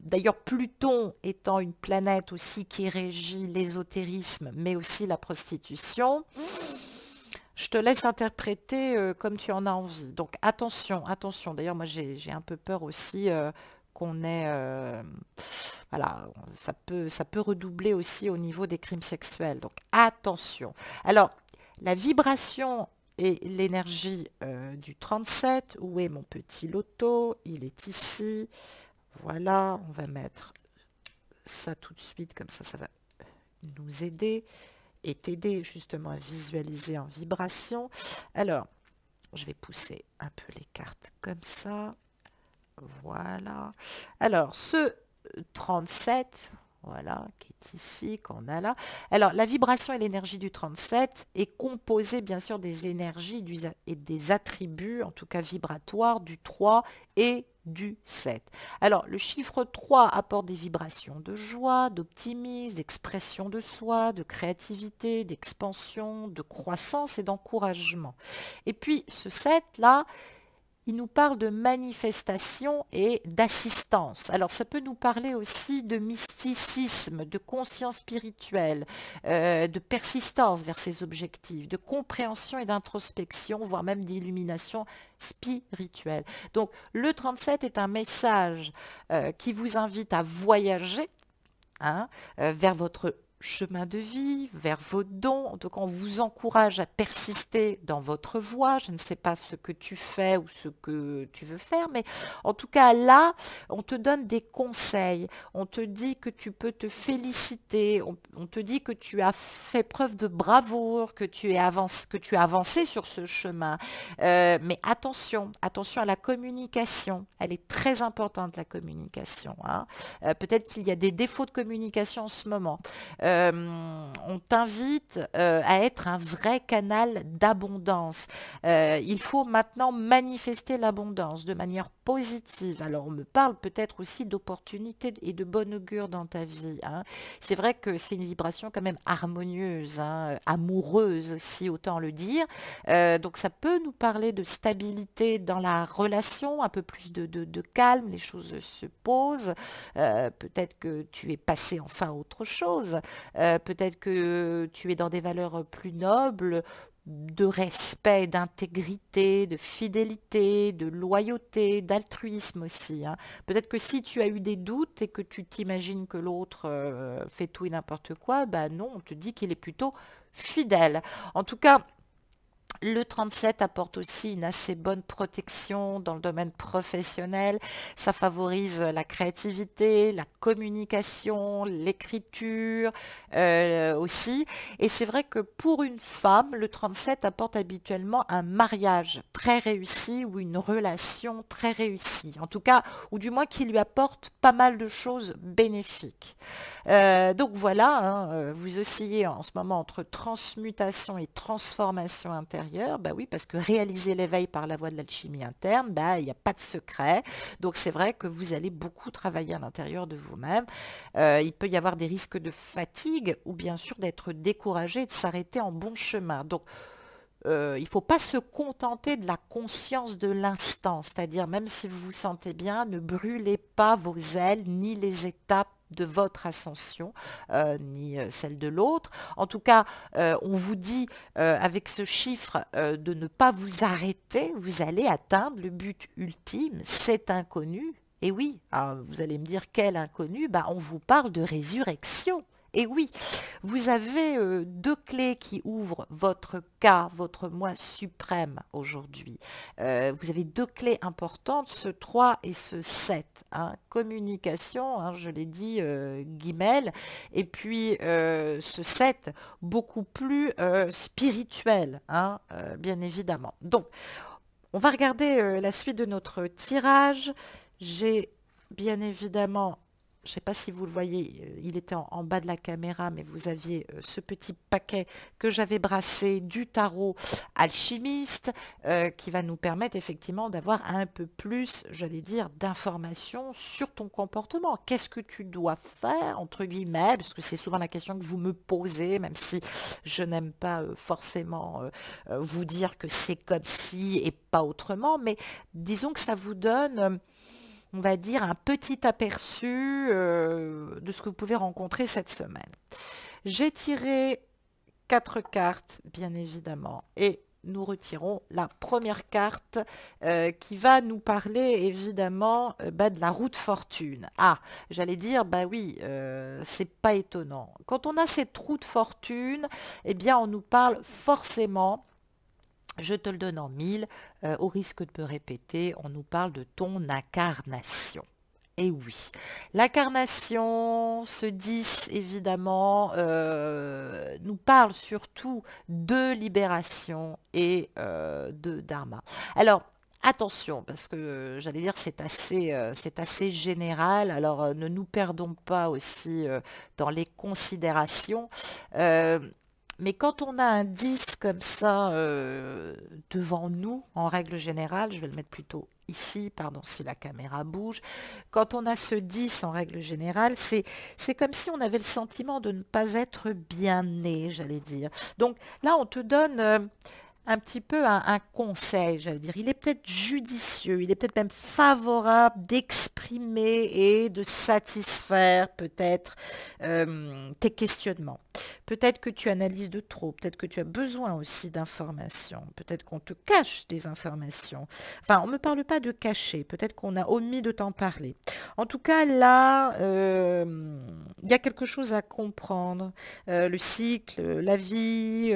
D'ailleurs, Pluton étant une planète aussi qui régit l'ésotérisme, mais aussi la prostitution, je te laisse interpréter comme tu en as envie. Donc attention, attention. D'ailleurs, moi j'ai un peu peur aussi qu'on ait... voilà, ça peut redoubler aussi au niveau des crimes sexuels. Donc attention. Alors, la vibration et l'énergie du 37, où est mon petit loto? Il est ici. Voilà, on va mettre ça tout de suite, comme ça va nous aider et t'aider justement à visualiser en vibration. Alors, je vais pousser un peu les cartes comme ça. Voilà. Alors, ce 37, voilà, qui est ici, qu'on a là. Alors, la vibration et l'énergie du 37 est composée, bien sûr, des énergies et des attributs, en tout cas vibratoires, du 3 et du 7. Alors, le chiffre 3 apporte des vibrations de joie, d'optimisme, d'expression de soi, de créativité, d'expansion, de croissance et d'encouragement. Et puis, ce 7, là, il nous parle de manifestation et d'assistance. Alors ça peut nous parler aussi de mysticisme, de conscience spirituelle, de persistance vers ses objectifs, de compréhension et d'introspection, voire même d'illumination spirituelle. Donc le 37 est un message qui vous invite à voyager vers votre chemin de vie, vers vos dons. En tout cas, on vous encourage à persister dans votre voie. Je ne sais pas ce que tu fais ou ce que tu veux faire, mais en tout cas, là, on te donne des conseils. On te dit que tu peux te féliciter. On te dit que tu as fait preuve de bravoure, que tu as avancé sur ce chemin. Mais attention, attention à la communication. Elle est très importante, la communication. Peut-être qu'il y a des défauts de communication en ce moment. On t'invite à être un vrai canal d'abondance. Il faut maintenant manifester l'abondance de manière positive. Alors, on me parle peut-être aussi d'opportunités et de bon augure dans ta vie. C'est vrai que c'est une vibration quand même harmonieuse, amoureuse aussi, autant le dire. Donc, ça peut nous parler de stabilité dans la relation, un peu plus de calme, les choses se posent. Peut-être que tu es passé enfin à autre chose. Peut-être que tu es dans des valeurs plus nobles, de respect, d'intégrité, de fidélité, de loyauté, d'altruisme aussi. Peut-être que si tu as eu des doutes et que tu t'imagines que l'autre fait tout et n'importe quoi, ben non, on te dit qu'il est plutôt fidèle. En tout cas, le 37 apporte aussi une assez bonne protection dans le domaine professionnel. Ça favorise la créativité, la communication, l'écriture aussi. Et c'est vrai que pour une femme, le 37 apporte habituellement un mariage très réussi ou une relation très réussie. En tout cas, ou du moins qui lui apporte pas mal de choses bénéfiques. Donc voilà, vous oscillez en ce moment entre transmutation et transformation intérieure. Bah oui, parce que réaliser l'éveil par la voie de l'alchimie interne, bah, il n'y a pas de secret. Donc c'est vrai que vous allez beaucoup travailler à l'intérieur de vous-même. Il peut y avoir des risques de fatigue ou bien sûr d'être découragé et de s'arrêter en bon chemin. Donc il ne faut pas se contenter de la conscience de l'instant, c'est-à-dire même si vous vous sentez bien, ne brûlez pas vos ailes ni les étapes de votre ascension, ni celle de l'autre. En tout cas, on vous dit avec ce chiffre de ne pas vous arrêter, vous allez atteindre le but ultime, c'est inconnu. Et oui, vous allez me dire quel inconnu, bah, on vous parle de résurrection. Et oui, vous avez deux clés qui ouvrent votre cas, votre moi suprême aujourd'hui. Vous avez deux clés importantes, ce 3 et ce 7. Communication, je l'ai dit, guimel, et puis ce 7, beaucoup plus spirituel, bien évidemment. Donc, on va regarder la suite de notre tirage. J'ai bien évidemment je ne sais pas si vous le voyez, il était en bas de la caméra, mais vous aviez ce petit paquet que j'avais brassé du tarot alchimiste qui va nous permettre effectivement d'avoir un peu plus, j'allais dire, d'informations sur ton comportement. Qu'est-ce que tu dois faire, entre guillemets, parce que c'est souvent la question que vous me posez, même si je n'aime pas forcément vous dire que c'est comme ci et pas autrement, mais disons que ça vous donne on va dire, un petit aperçu de ce que vous pouvez rencontrer cette semaine. J'ai tiré 4 cartes, bien évidemment, et nous retirons la première carte qui va nous parler évidemment de la roue de fortune. Ah, j'allais dire, bah oui, c'est pas étonnant. Quand on a cette roue de fortune, eh bien on nous parle forcément, je te le donne en mille, au risque de me répéter, on nous parle de ton incarnation. Et oui, l'incarnation, ce 10 évidemment, nous parle surtout de libération et de dharma. Alors, attention, parce que j'allais dire c'est assez général, alors ne nous perdons pas aussi dans les considérations. Mais quand on a un 10 comme ça devant nous, en règle générale, je vais le mettre plutôt ici, pardon si la caméra bouge, quand on a ce 10 en règle générale, c'est comme si on avait le sentiment de ne pas être bien né, j'allais dire. Donc là, on te donne un petit peu un conseil, j'allais dire. Il est peut-être judicieux, il est peut-être même favorable d'exprimer et de satisfaire peut-être tes questionnements. Peut-être que tu analyses de trop, peut-être que tu as besoin aussi d'informations, peut-être qu'on te cache des informations. Enfin, on ne me parle pas de cacher, peut-être qu'on a omis de t'en parler. En tout cas, là, il y a quelque chose à comprendre. Le cycle, la vie,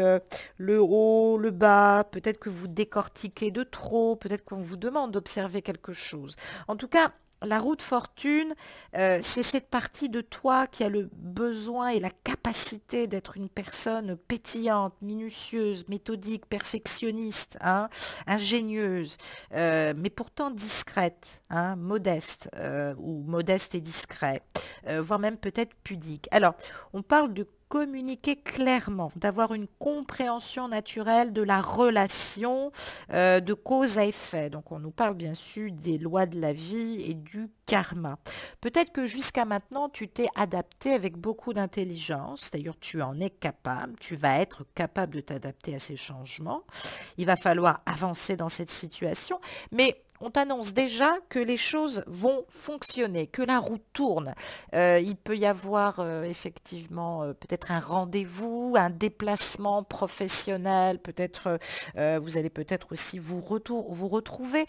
le haut, le bas, peut-être que vous décortiquez de trop, peut-être qu'on vous demande d'observer quelque chose. En tout cas, la roue de fortune, c'est cette partie de toi qui a le besoin et la capacité d'être une personne pétillante, minutieuse, méthodique, perfectionniste, hein, ingénieuse, mais pourtant discrète, hein, modeste, ou modeste et discret, voire même peut-être pudique. Alors, on parle de communiquer clairement, d'avoir une compréhension naturelle de la relation de cause à effet. Donc on nous parle bien sûr des lois de la vie et du karma. Peut-être que jusqu'à maintenant, tu t'es adapté avec beaucoup d'intelligence, d'ailleurs tu en es capable, tu vas être capable de t'adapter à ces changements. Il va falloir avancer dans cette situation, mais on t'annonce déjà que les choses vont fonctionner, que la roue tourne. Il peut y avoir effectivement peut-être un rendez-vous, un déplacement professionnel, peut-être vous allez peut-être aussi vous retrouver.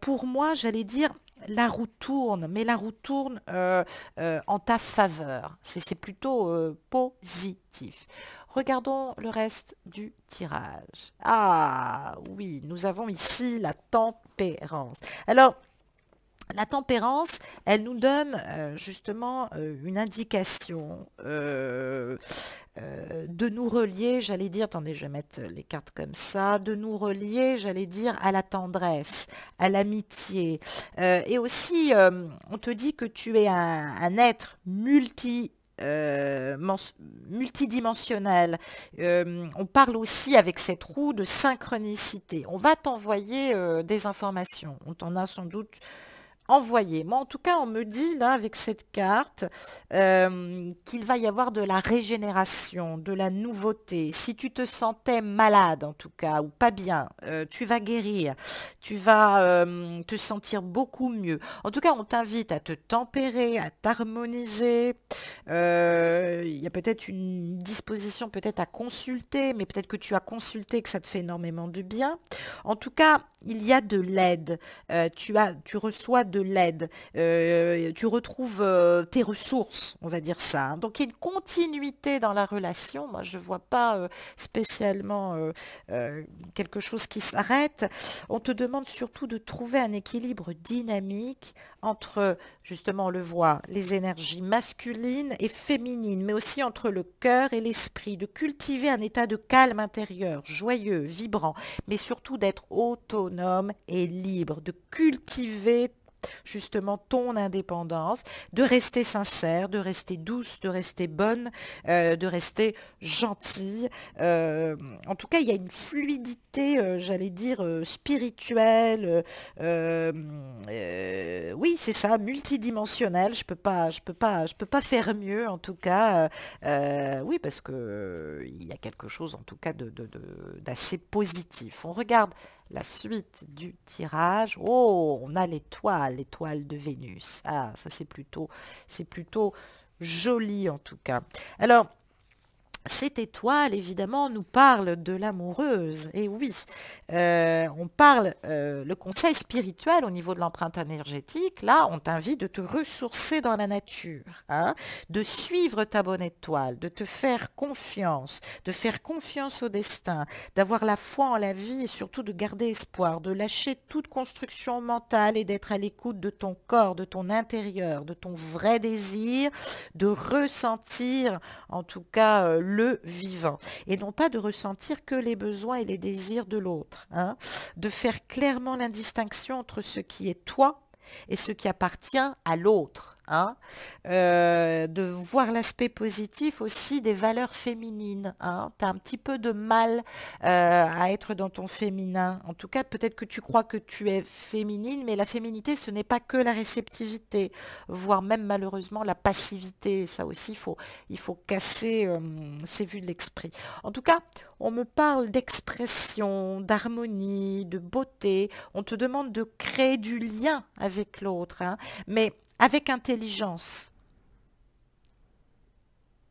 Pour moi, j'allais dire, la roue tourne, mais la roue tourne en ta faveur. C'est plutôt positif. Regardons le reste du tirage. Ah oui, nous avons ici la tempérance. Alors, la tempérance, elle nous donne justement une indication de nous relier, j'allais dire, attendez, je vais mettre les cartes comme ça, de nous relier, j'allais dire, à la tendresse, à l'amitié. Et aussi, on te dit que tu es un être multidimensionnel. On parle aussi avec cette roue de synchronicité. On va t'envoyer des informations. On t'en a sans doute envoyé. Moi, en tout cas, on me dit là avec cette carte qu'il va y avoir de la régénération, de la nouveauté. Si tu te sentais malade, en tout cas, ou pas bien, tu vas guérir. Tu vas te sentir beaucoup mieux. En tout cas, on t'invite à te tempérer, à t'harmoniser. Il y a peut-être une disposition peut-être à consulter, mais peut-être que tu as consulté, que ça te fait énormément de bien. En tout cas, il y a de l'aide. Tu reçois de l'aide. Tu retrouves tes ressources, on va dire ça, hein. Donc, il y a une continuité dans la relation. Moi, je ne vois pas spécialement quelque chose qui s'arrête. On te demande surtout de trouver un équilibre dynamique entre, justement, on le voit, les énergies masculines et féminines, mais aussi entre le cœur et l'esprit, de cultiver un état de calme intérieur, joyeux, vibrant, mais surtout d'être autonome et libre, de cultiver justement ton indépendance, de rester sincère, de rester douce, de rester bonne, de rester gentille. En tout cas, il y a une fluidité, j'allais dire, spirituelle. Oui, c'est ça, multidimensionnelle. Je peux pas faire mieux, en tout cas. Oui, parce que il y a quelque chose, en tout cas, d'assez positif. On regarde la suite du tirage. Oh, on a l'étoile de Vénus. Ah, ça c'est plutôt joli, en tout cas. Alors, cette étoile, évidemment, nous parle de l'amoureuse. Et oui, on parle, le conseil spirituel au niveau de l'empreinte énergétique, là, on t'invite de te ressourcer dans la nature, hein, de suivre ta bonne étoile, de te faire confiance, de faire confiance au destin, d'avoir la foi en la vie et surtout de garder espoir, de lâcher toute construction mentale et d'être à l'écoute de ton corps, de ton intérieur, de ton vrai désir, de ressentir, en tout cas, le vivant, et non pas de ressentir que les besoins et les désirs de l'autre, hein, de faire clairement l'indistinction entre ce qui est toi et ce qui appartient à l'autre, hein, de voir l'aspect positif aussi des valeurs féminines, hein. Tu as un petit peu de mal à être dans ton féminin. En tout cas, peut-être que tu crois que tu es féminine, mais la féminité, ce n'est pas que la réceptivité, voire même malheureusement la passivité. Ça aussi, il faut casser ces vues de l'esprit. En tout cas, on me parle d'expression, d'harmonie, de beauté. On te demande de créer du lien avec l'autre, hein, mais avec intelligence.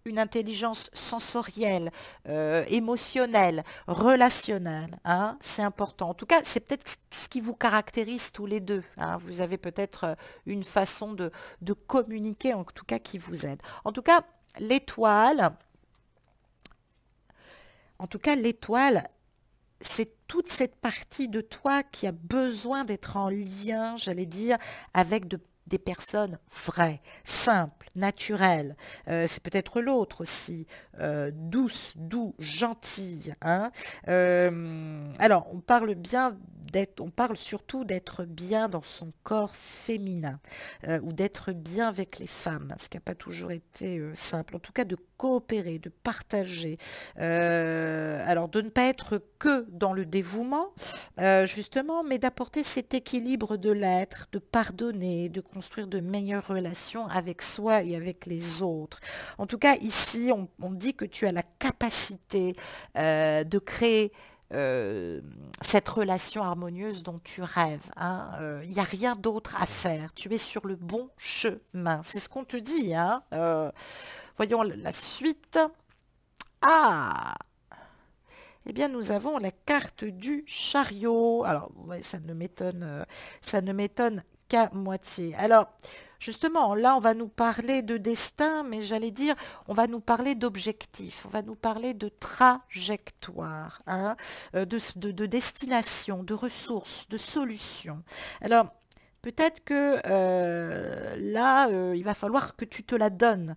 Une intelligence sensorielle, émotionnelle, relationnelle, hein, c'est important. En tout cas, c'est peut-être ce qui vous caractérise tous les deux, hein. Vous avez peut-être une façon de communiquer, en tout cas, qui vous aide. L'étoile, en tout cas, l'étoile, c'est toute cette partie de toi qui a besoin d'être en lien, j'allais dire, avec des personnes vraies, simples, naturelles. C'est peut-être l'autre aussi, douce, doux, gentille, hein. Alors, on parle surtout d'être bien dans son corps féminin, ou d'être bien avec les femmes, ce qui n'a pas toujours été simple. En tout cas, de coopérer, de partager. Alors, de ne pas être que dans le dévouement, justement, mais d'apporter cet équilibre de l'être, de pardonner, de construire de meilleures relations avec soi et avec les autres. En tout cas, ici, on dit que tu as la capacité de créer cette relation harmonieuse dont tu rêves, hein. Il n'y a rien d'autre à faire. Tu es sur le bon chemin. C'est ce qu'on te dit, hein. Voyons la suite. Ah! Eh bien, nous avons la carte du chariot. Alors, ouais, ça ne m'étonne qu'à moitié. Alors, justement, là, on va nous parler de destin, mais j'allais dire, on va nous parler d'objectifs, on va nous parler de trajectoire, hein, de destination, de ressources, de solutions. Alors, peut-être que là, il va falloir que tu te la donnes.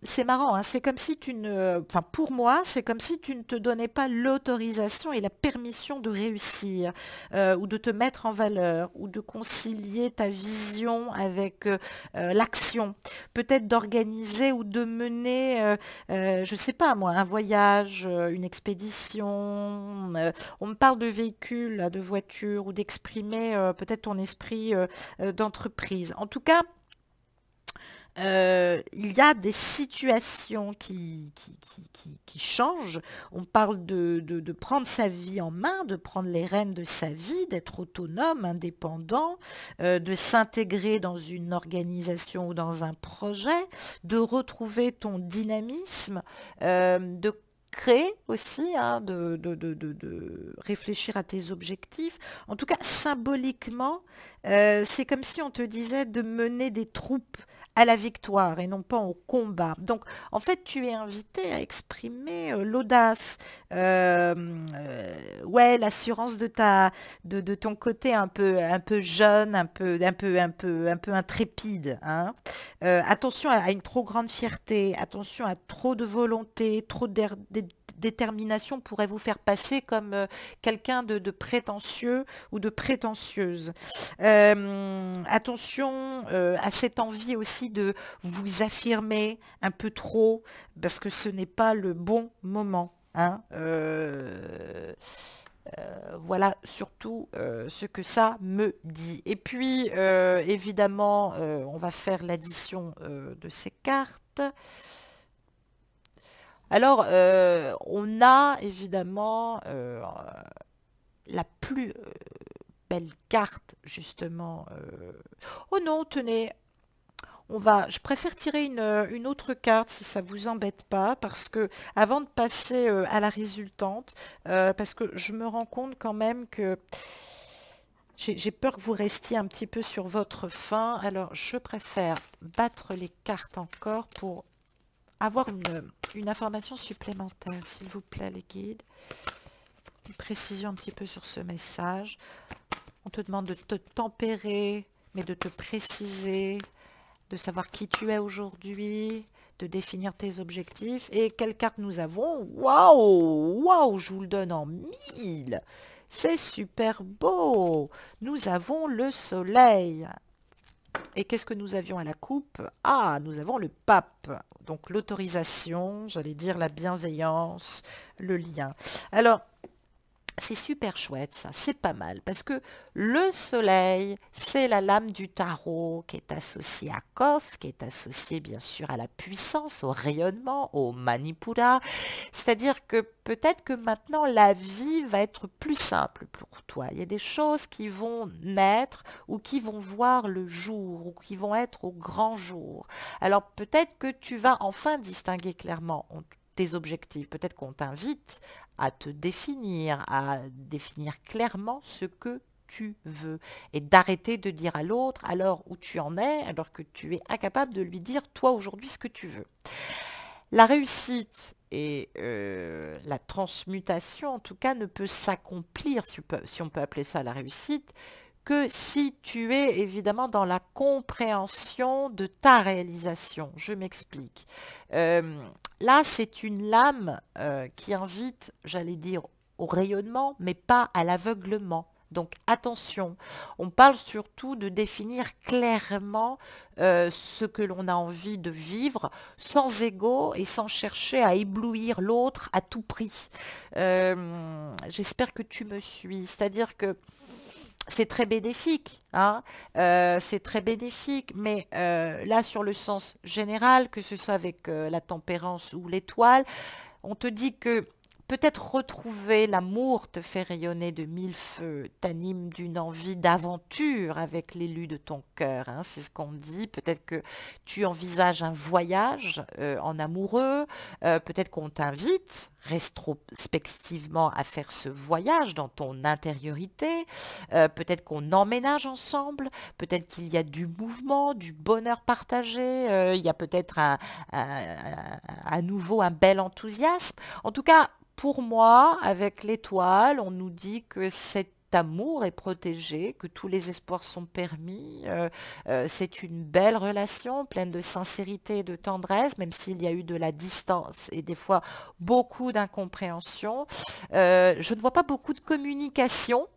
C'est marrant, hein, c'est comme si enfin pour moi, c'est comme si tu ne te donnais pas l'autorisation et la permission de réussir, ou de te mettre en valeur, ou de concilier ta vision avec l'action. Peut-être d'organiser ou de mener, je sais pas moi, un voyage, une expédition. On me parle de véhicules, là, de voitures, ou d'exprimer peut-être ton esprit d'entreprise. En tout cas, il y a des situations qui changent. On parle de prendre sa vie en main, de prendre les rênes de sa vie, d'être autonome, indépendant, de s'intégrer dans une organisation ou dans un projet, de retrouver ton dynamisme, de créer aussi, hein, de réfléchir à tes objectifs. En tout cas, symboliquement, c'est comme si on te disait de mener des troupes à la victoire et non pas au combat. Donc, en fait, tu es invité à exprimer l'audace, ouais, l'assurance de ton côté un peu jeune, un peu intrépide, hein. Attention à une trop grande fierté, attention à trop de volonté, trop détermination pourrait vous faire passer comme quelqu'un de prétentieux ou de prétentieuse. Attention à cette envie aussi de vous affirmer un peu trop, parce que ce n'est pas le bon moment. Hein. Voilà surtout ce que ça me dit. Et puis, évidemment, on va faire l'addition de ces cartes. Alors, on a évidemment la plus belle carte, justement. Oh non, tenez, je préfère tirer une autre carte si ça vous embête pas, parce que avant de passer à la résultante, parce que je me rends compte quand même que j'ai peur que vous restiez un petit peu sur votre faim, alors je préfère battre les cartes encore pour avoir une information supplémentaire, s'il vous plaît, les guides. Une précision un petit peu sur ce message. On te demande de te tempérer, mais de te préciser, de savoir qui tu es aujourd'hui, de définir tes objectifs. Et quelle carte nous avons? Waouh! Waouh! Je vous le donne en 1000. C'est super beau! Nous avons le soleil. Et qu'est-ce que nous avions à la coupe? Ah, nous avons le pape. Donc l'autorisation, j'allais dire la bienveillance, le lien. Alors, c'est super chouette ça, c'est pas mal, parce que le soleil, c'est la lame du tarot qui est associée à Thoth, qui est associée bien sûr à la puissance, au rayonnement, au manipura. C'est-à-dire que peut-être que maintenant la vie va être plus simple pour toi. Il y a des choses qui vont naître ou qui vont voir le jour ou qui vont être au grand jour. Alors peut-être que tu vas enfin distinguer clairement tes objectifs. Peut-être qu'on t'invite à définir clairement ce que tu veux et d'arrêter de dire à l'autre alors où tu en es, alors que tu es incapable de lui dire toi aujourd'hui ce que tu veux. La réussite et la transmutation, en tout cas, ne peut s'accomplir, si on peut appeler ça la réussite, que si tu es évidemment dans la compréhension de ta réalisation. Je m'explique. Là, c'est une lame qui invite, j'allais dire, au rayonnement, mais pas à l'aveuglement. Donc attention, on parle surtout de définir clairement ce que l'on a envie de vivre, sans ego et sans chercher à éblouir l'autre à tout prix. J'espère que tu me suis, c'est-à-dire que c'est très bénéfique, hein, c'est très bénéfique, mais là sur le sens général, que ce soit avec la tempérance ou l'étoile, on te dit que peut-être retrouver l'amour te fait rayonner de mille feux, t'anime d'une envie d'aventure avec l'élu de ton cœur, hein, c'est ce qu'on me dit. Peut-être que tu envisages un voyage en amoureux, peut-être qu'on t'invite rétrospectivement à faire ce voyage dans ton intériorité, peut-être qu'on emménage ensemble, peut-être qu'il y a du mouvement, du bonheur partagé, il y a peut-être à nouveau un bel enthousiasme. En tout cas, pour moi, avec l'étoile, on nous dit que cet amour est protégé, que tous les espoirs sont permis. C'est une belle relation, pleine de sincérité et de tendresse, même s'il y a eu de la distance et des fois beaucoup d'incompréhension. Je ne vois pas beaucoup de communication.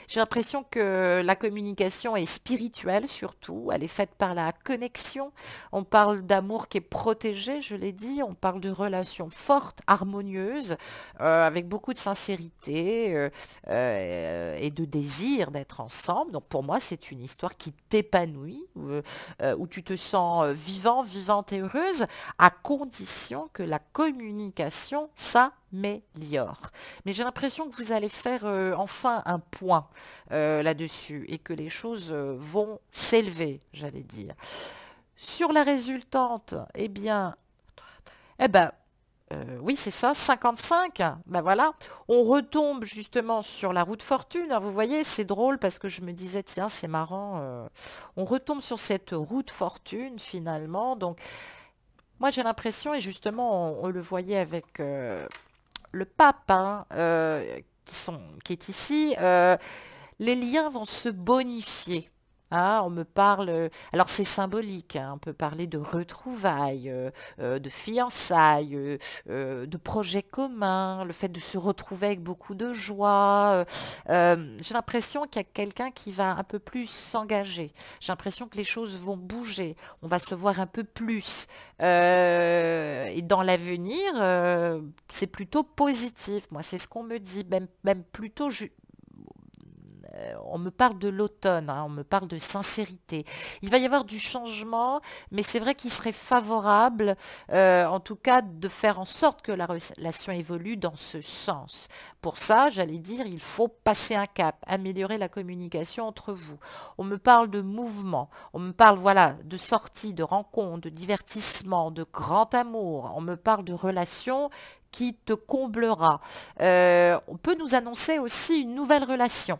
J'ai l'impression que la communication est spirituelle surtout, elle est faite par la connexion. On parle d'amour qui est protégé, je l'ai dit, on parle de relations fortes, harmonieuses, avec beaucoup de sincérité et de désir d'être ensemble. Donc pour moi, c'est une histoire qui t'épanouit, où tu te sens vivant, vivante et heureuse, à condition que la communication s'améliore. Mais j'ai l'impression que vous allez faire enfin un point là-dessus et que les choses vont s'élever, j'allais dire. Sur la résultante, eh ben, oui, c'est ça, 55. Ben voilà, on retombe justement sur la roue de fortune. Alors, vous voyez, c'est drôle parce que je me disais, tiens, c'est marrant. On retombe sur cette roue de fortune finalement. Donc, moi, j'ai l'impression, et justement, on le voyait avec le pape, hein, qui est ici, les liens vont se bonifier. hein, on me parle, alors c'est symbolique, hein, on peut parler de retrouvailles, de fiançailles, de projets communs, le fait de se retrouver avec beaucoup de joie. J'ai l'impression qu'il y a quelqu'un qui va un peu plus s'engager. J'ai l'impression que les choses vont bouger, on va se voir un peu plus. Et dans l'avenir, c'est plutôt positif. Moi, c'est ce qu'on me dit, même plutôt on me parle de l'automne, hein, on me parle de sincérité. Il va y avoir du changement, mais c'est vrai qu'il serait favorable, en tout cas, de faire en sorte que la relation évolue dans ce sens. Pour ça, j'allais dire, il faut passer un cap, améliorer la communication entre vous. On me parle de mouvement, on me parle, voilà, de sorties, de rencontres, de divertissements, de grand amour. On me parle de relations qui te comblera. On peut nous annoncer aussi une nouvelle relation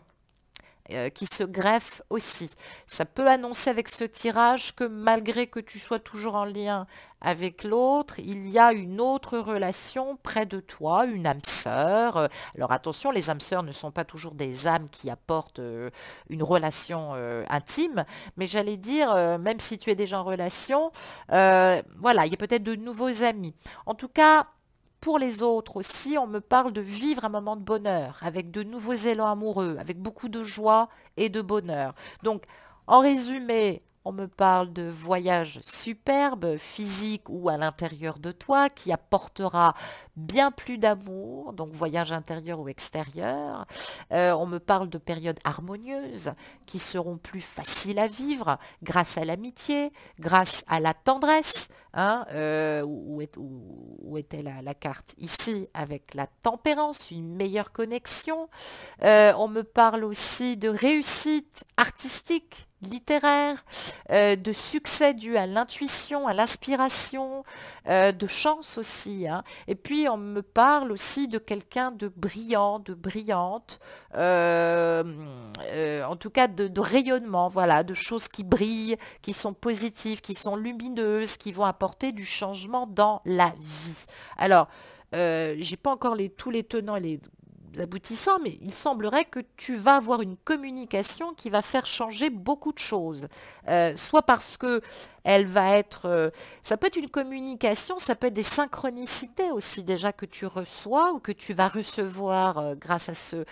qui se greffe aussi. Ça peut annoncer avec ce tirage que malgré que tu sois toujours en lien avec l'autre, il y a une autre relation près de toi, une âme sœur. Alors attention, les âmes sœurs ne sont pas toujours des âmes qui apportent une relation intime, mais j'allais dire, même si tu es déjà en relation, voilà, il y a peut-être de nouveaux amis. En tout cas, pour les autres aussi, on me parle de vivre un moment de bonheur, avec de nouveaux élans amoureux, avec beaucoup de joie et de bonheur. Donc, en résumé, on me parle de voyages superbes, physiques ou à l'intérieur de toi, qui apportera bien plus d'amour, donc voyage intérieur ou extérieur. On me parle de périodes harmonieuses qui seront plus faciles à vivre grâce à l'amitié, grâce à la tendresse. Hein, où était la carte? Ici, avec la tempérance, une meilleure connexion. On me parle aussi de réussite artistique, littéraire, de succès dû à l'intuition, à l'inspiration, de chance aussi. Hein. Et puis, on me parle aussi de quelqu'un de brillant, de brillante, en tout cas de rayonnement, voilà, de choses qui brillent, qui sont positives, qui sont lumineuses, qui vont apporter du changement dans la vie. Alors, j'ai pas encore tous les tenants et les aboutissants, mais il semblerait que tu vas avoir une communication qui va faire changer beaucoup de choses. Soit parce que elle va être, ça peut être une communication, ça peut être des synchronicités aussi déjà que tu reçois ou que tu vas recevoir grâce à ce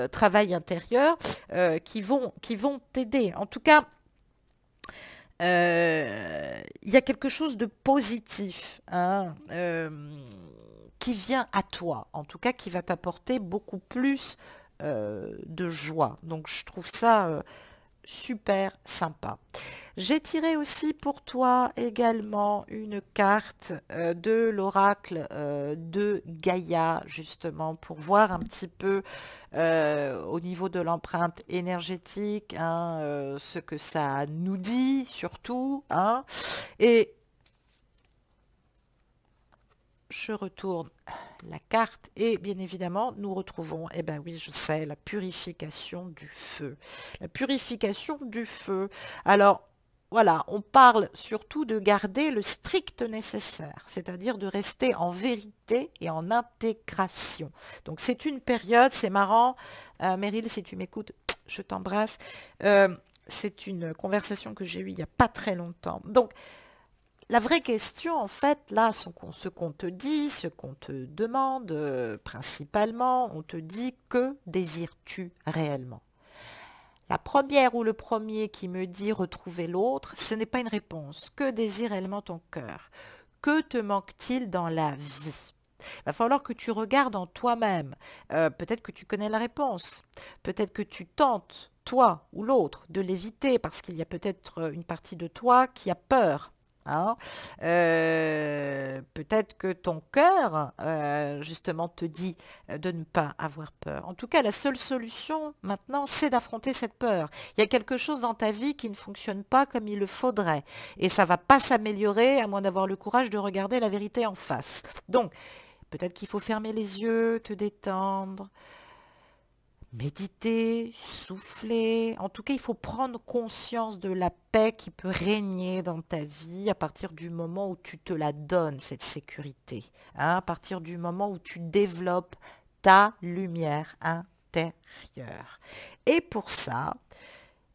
travail intérieur qui vont t'aider. En tout cas, il y a quelque chose de positif, hein, qui vient à toi, en tout cas qui va t'apporter beaucoup plus de joie. Donc je trouve ça super sympa. J'ai tiré aussi pour toi également une carte de l'oracle de Gaïa, justement, pour voir un petit peu au niveau de l'empreinte énergétique, hein, ce que ça nous dit surtout. Hein. Et je retourne la carte et bien évidemment nous retrouvons, eh ben oui je sais, la purification du feu. La purification du feu. Alors voilà, on parle surtout de garder le strict nécessaire, c'est-à-dire de rester en vérité et en intégration. Donc c'est une période, c'est marrant, Meryl, si tu m'écoutes, je t'embrasse. C'est une conversation que j'ai eue il n'y a pas très longtemps. Donc la vraie question, en fait, là, ce qu'on te dit, ce qu'on te demande, principalement, on te dit que désires-tu réellement? La première ou le premier qui me dit retrouver l'autre, ce n'est pas une réponse. Que désire réellement ton cœur? Que te manque-t-il dans la vie? Il va falloir que tu regardes en toi-même. Peut-être que tu connais la réponse. Peut-être que tu tentes, toi ou l'autre, de l'éviter parce qu'il y a peut-être une partie de toi qui a peur. Hein. Peut-être que ton cœur, justement, te dit de ne pas avoir peur. En tout cas, la seule solution maintenant, c'est d'affronter cette peur. Il y a quelque chose dans ta vie qui ne fonctionne pas comme il le faudrait. Et ça ne va pas s'améliorer à moins d'avoir le courage de regarder la vérité en face. Donc, peut-être qu'il faut fermer les yeux, te détendre, méditer, souffler. En tout cas, il faut prendre conscience de la paix qui peut régner dans ta vie à partir du moment où tu te la donnes, cette sécurité. Hein, à partir du moment où tu développes ta lumière intérieure. Et pour ça,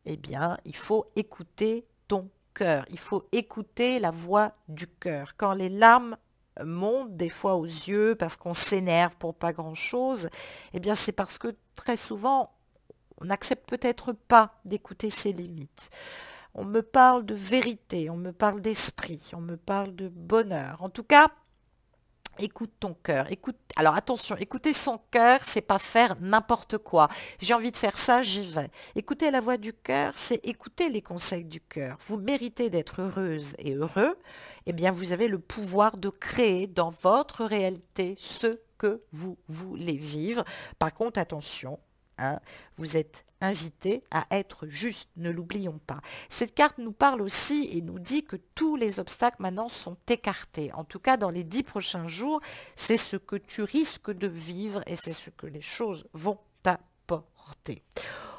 eh bien, il faut écouter ton cœur. Il faut écouter la voix du cœur. Quand les larmes montent des fois aux yeux parce qu'on s'énerve pour pas grand-chose, eh bien, c'est parce que très souvent, on n'accepte peut-être pas d'écouter ses limites. On me parle de vérité, on me parle d'esprit, on me parle de bonheur. En tout cas, écoute ton cœur. Écoute, alors attention, écouter son cœur, c'est pas faire n'importe quoi. J'ai envie de faire ça, j'y vais. Écouter la voix du cœur, c'est écouter les conseils du cœur. Vous méritez d'être heureuse et heureux. Eh bien, vous avez le pouvoir de créer dans votre réalité ce que vous voulez vivre. Par contre, attention, hein, vous êtes invité à être juste, ne l'oublions pas. Cette carte nous parle aussi et nous dit que tous les obstacles maintenant sont écartés. En tout cas, dans les 10 prochains jours, c'est ce que tu risques de vivre et c'est ce que les choses vont t'apporter.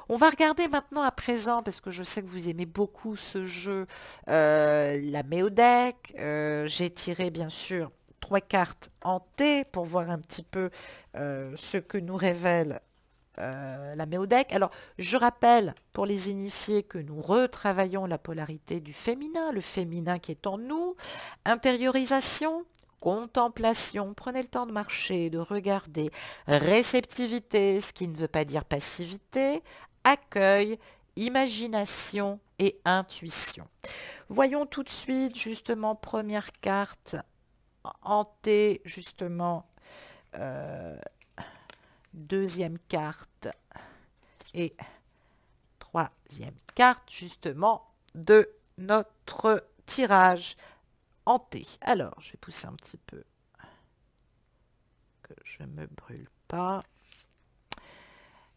On va regarder maintenant à présent, parce que je sais que vous aimez beaucoup ce jeu, la Méodec. J'ai tiré bien sûr 3 cartes en T pour voir un petit peu ce que nous révèle la Méodec. Alors, je rappelle pour les initiés que nous retravaillons la polarité du féminin, le féminin qui est en nous, intériorisation, contemplation, prenez le temps de marcher, de regarder, réceptivité, ce qui ne veut pas dire passivité, accueil, imagination et intuition. Voyons tout de suite, justement, première carte, hanté, justement, deuxième carte et troisième carte, justement, de notre tirage hanté. Alors, je vais pousser un petit peu, que je ne me brûle pas.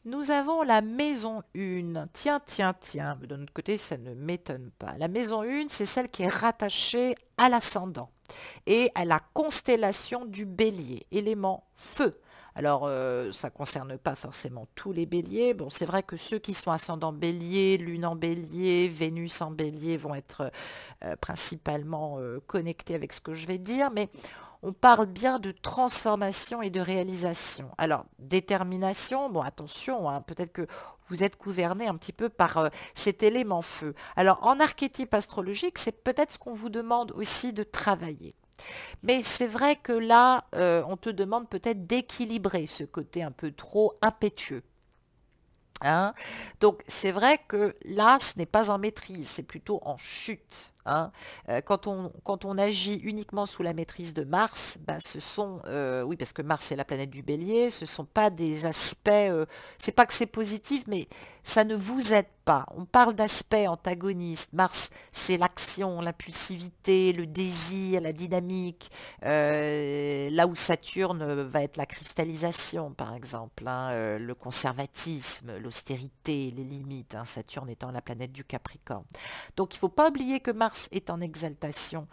Nous avons la maison 1. Tiens, tiens, tiens. De notre côté, ça ne m'étonne pas. La maison 1, c'est celle qui est rattachée à l'ascendant et à la constellation du bélier, élément feu. Alors, ça ne concerne pas forcément tous les béliers. Bon, c'est vrai que ceux qui sont ascendant bélier, lune en bélier, Vénus en bélier vont être principalement connectés avec ce que je vais dire, mais on parle bien de transformation et de réalisation. Alors, détermination, bon, attention, hein, peut-être que vous êtes gouverné un petit peu par cet élément feu. Alors, en archétype astrologique, c'est peut-être ce qu'on vous demande aussi de travailler. Mais c'est vrai que là, on te demande peut-être d'équilibrer ce côté un peu trop impétueux. Hein. Donc c'est vrai que là, ce n'est pas en maîtrise, c'est plutôt en chute. Hein. Quand on agit uniquement sous la maîtrise de Mars, bah, ce sont, oui parce que Mars est la planète du Bélier, ce ne sont pas des aspects, c'est pas que c'est positif, mais ça ne vous aide pas. On parle d'aspects antagonistes. Mars, c'est l'action, l'impulsivité, le désir, la dynamique, là où Saturne va être la cristallisation, par exemple, hein, le conservatisme, l'austérité, les limites, hein, Saturne étant la planète du Capricorne. Donc il ne faut pas oublier que Mars est en exaltation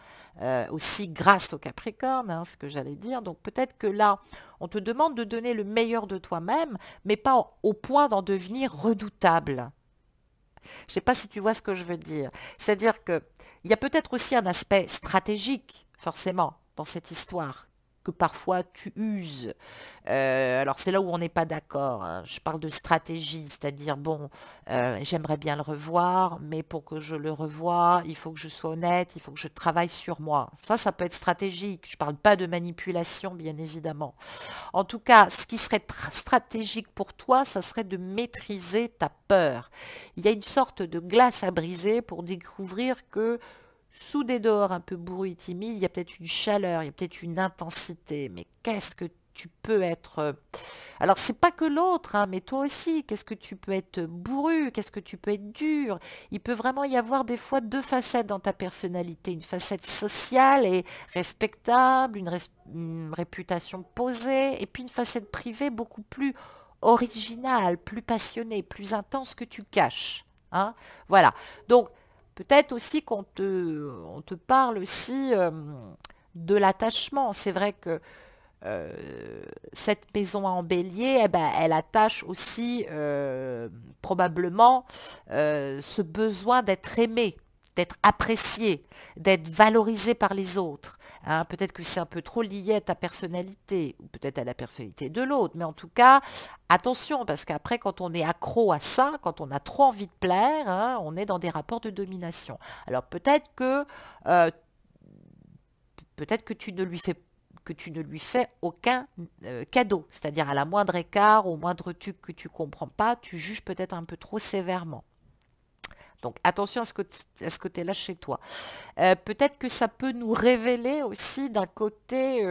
aussi grâce au Capricorne, hein, ce que j'allais dire. Donc peut-être que là, on te demande de donner le meilleur de toi-même, mais pas au point d'en devenir redoutable. Je ne sais pas si tu vois ce que je veux dire. C'est-à-dire qu'il y a peut-être aussi un aspect stratégique, forcément, dans cette histoire, que parfois tu uses. Alors c'est là où on n'est pas d'accord. Hein. Je parle de stratégie, c'est-à-dire, bon, j'aimerais bien le revoir, mais pour que je le revoie, il faut que je sois honnête, il faut que je travaille sur moi. Ça peut être stratégique. Je ne parle pas de manipulation, bien évidemment. En tout cas, ce qui serait stratégique pour toi, ça serait de maîtriser ta peur. Il y a une sorte de glace à briser pour découvrir que sous des dehors un peu bourrus et timides, il y a peut-être une chaleur, il y a peut-être une intensité. Mais qu'est-ce que tu peux être... Alors, c'est pas que l'autre, hein, mais toi aussi, qu'est-ce que tu peux être bourru, qu'est-ce que tu peux être dur. Il peut vraiment y avoir des fois deux facettes dans ta personnalité. Une facette sociale et respectable, une réputation posée, et puis une facette privée beaucoup plus originale, plus passionnée, plus intense que tu caches. Hein. Voilà. Donc, peut-être aussi on te parle aussi de l'attachement. C'est vrai que cette maison en bélier, eh ben, elle attache aussi probablement ce besoin d'être aimé. d'être apprécié, d'être valorisé par les autres. Hein. Peut-être que c'est un peu trop lié à ta personnalité, ou peut-être à la personnalité de l'autre, mais en tout cas, attention, parce qu'après, quand on est accro à ça, quand on a trop envie de plaire, hein, on est dans des rapports de domination. Alors euh, peut-être que tu ne lui fais aucun cadeau, c'est-à-dire à la moindre écart, au moindre truc que tu comprends pas, tu juges peut-être un peu trop sévèrement. Donc attention à ce côté-là chez toi. Peut-être que ça peut nous révéler aussi d'un côté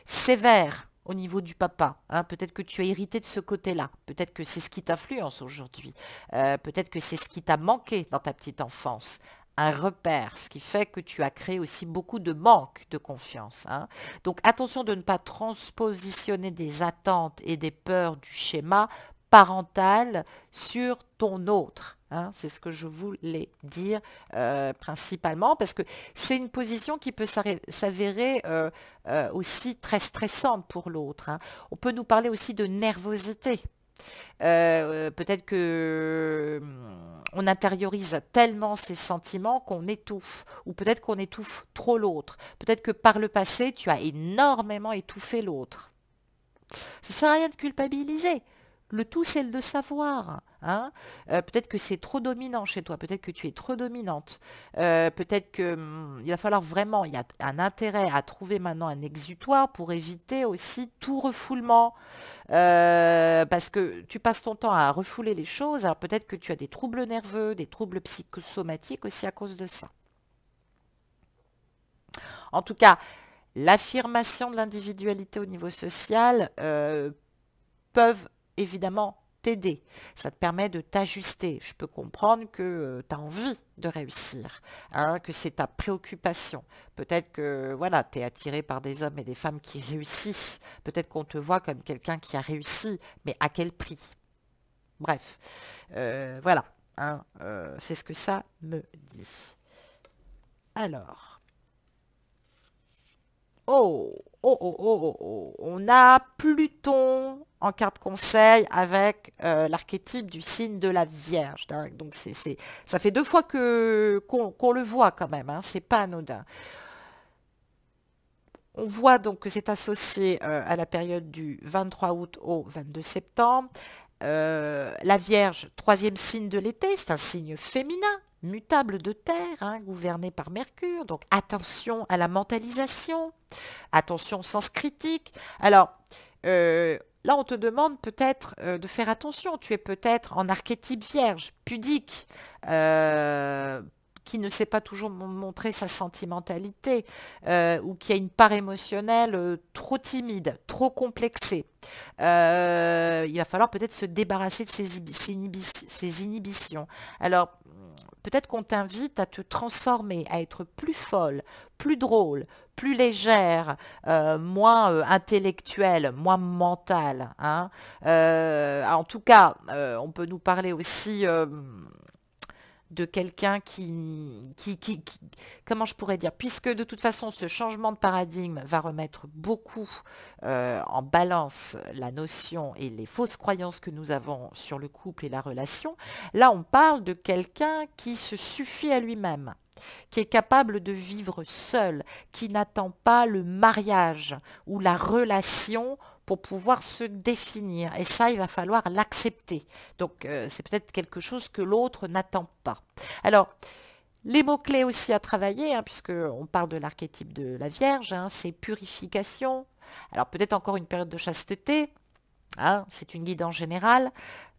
sévère au niveau du papa. Hein. Peut-être que tu as hérité de ce côté-là. Peut-être que c'est ce qui t'influence aujourd'hui. Peut-être que c'est ce qui t'a manqué dans ta petite enfance. Un repère, ce qui fait que tu as créé aussi beaucoup de manque de confiance. Hein. Donc attention de ne pas transpositionner des attentes et des peurs du schéma parental sur ton autre. Hein, c'est ce que je voulais dire principalement, parce que c'est une position qui peut s'avérer aussi très stressante pour l'autre. Hein. On peut nous parler aussi de nervosité. Peut-être que on intériorise tellement ces sentiments qu'on étouffe, ou peut-être qu'on étouffe trop l'autre. Peut-être que par le passé, tu as énormément étouffé l'autre. Ça ne sert à rien de culpabiliser. Le tout, c'est de savoir. Hein. Peut-être que c'est trop dominant chez toi, peut-être que tu es trop dominante. Peut-être qu'il va falloir vraiment, il y a un intérêt à trouver maintenant un exutoire pour éviter aussi tout refoulement. Parce que tu passes ton temps à refouler les choses, alors peut-être que tu as des troubles nerveux, des troubles psychosomatiques aussi à cause de ça. En tout cas, l'affirmation de l'individualité au niveau social peuvent évidemment t'aider. Ça te permet de t'ajuster. Je peux comprendre que tu as envie de réussir, hein, que c'est ta préoccupation. Peut-être que voilà, tu es attiré par des hommes et des femmes qui réussissent. Peut-être qu'on te voit comme quelqu'un qui a réussi, mais à quel prix? Bref, voilà, hein, c'est ce que ça me dit. Alors, oh, oh, oh, oh, oh, oh. On a Pluton en carte conseil avec l'archétype du signe de la Vierge. Donc ça fait 2 fois qu'on le voit quand même, hein, c'est pas anodin. On voit donc que c'est associé à la période du 23 août au 22 septembre. La Vierge, 3e signe de l'été, c'est un signe féminin, mutable de terre, hein, gouverné par Mercure. Donc attention à la mentalisation, attention au sens critique. Alors, là, on te demande peut-être de faire attention. Tu es peut-être en archétype vierge, pudique, qui ne sait pas toujours montrer sa sentimentalité, ou qui a une part émotionnelle trop timide, trop complexée. Il va falloir peut-être se débarrasser de ces inhibitions. Alors, peut-être qu'on t'invite à te transformer, à être plus folle, plus drôle, plus légère, moins intellectuelle, moins mentale. Hein. En tout cas, on peut nous parler aussi de quelqu'un comment je pourrais dire, puisque de toute façon ce changement de paradigme va remettre beaucoup en balance la notion et les fausses croyances que nous avons sur le couple et la relation, là on parle de quelqu'un qui se suffit à lui-même, qui est capable de vivre seul, qui n'attend pas le mariage ou la relation pour pouvoir se définir. Et ça, il va falloir l'accepter. Donc, c'est peut-être quelque chose que l'autre n'attend pas. Alors, les mots-clés aussi à travailler, hein, puisqu'on parle de l'archétype de la Vierge, hein, c'est purification. Alors, peut-être encore une période de chasteté. Hein, c'est une guidance générale.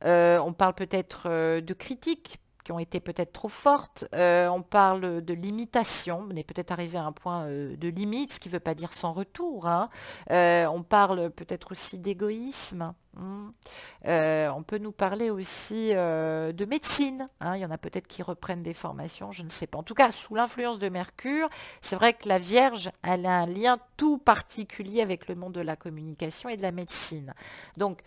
On parle peut-être de critique qui ont été peut-être trop fortes. On parle de limitation, on est peut-être arrivé à un point de limite, ce qui ne veut pas dire sans retour. Hein. On parle peut-être aussi d'égoïsme. On peut nous parler aussi de médecine. Hein. Il y en a peut-être qui reprennent des formations, je ne sais pas. En tout cas, sous l'influence de Mercure, c'est vrai que la Vierge, elle a un lien tout particulier avec le monde de la communication et de la médecine. Donc,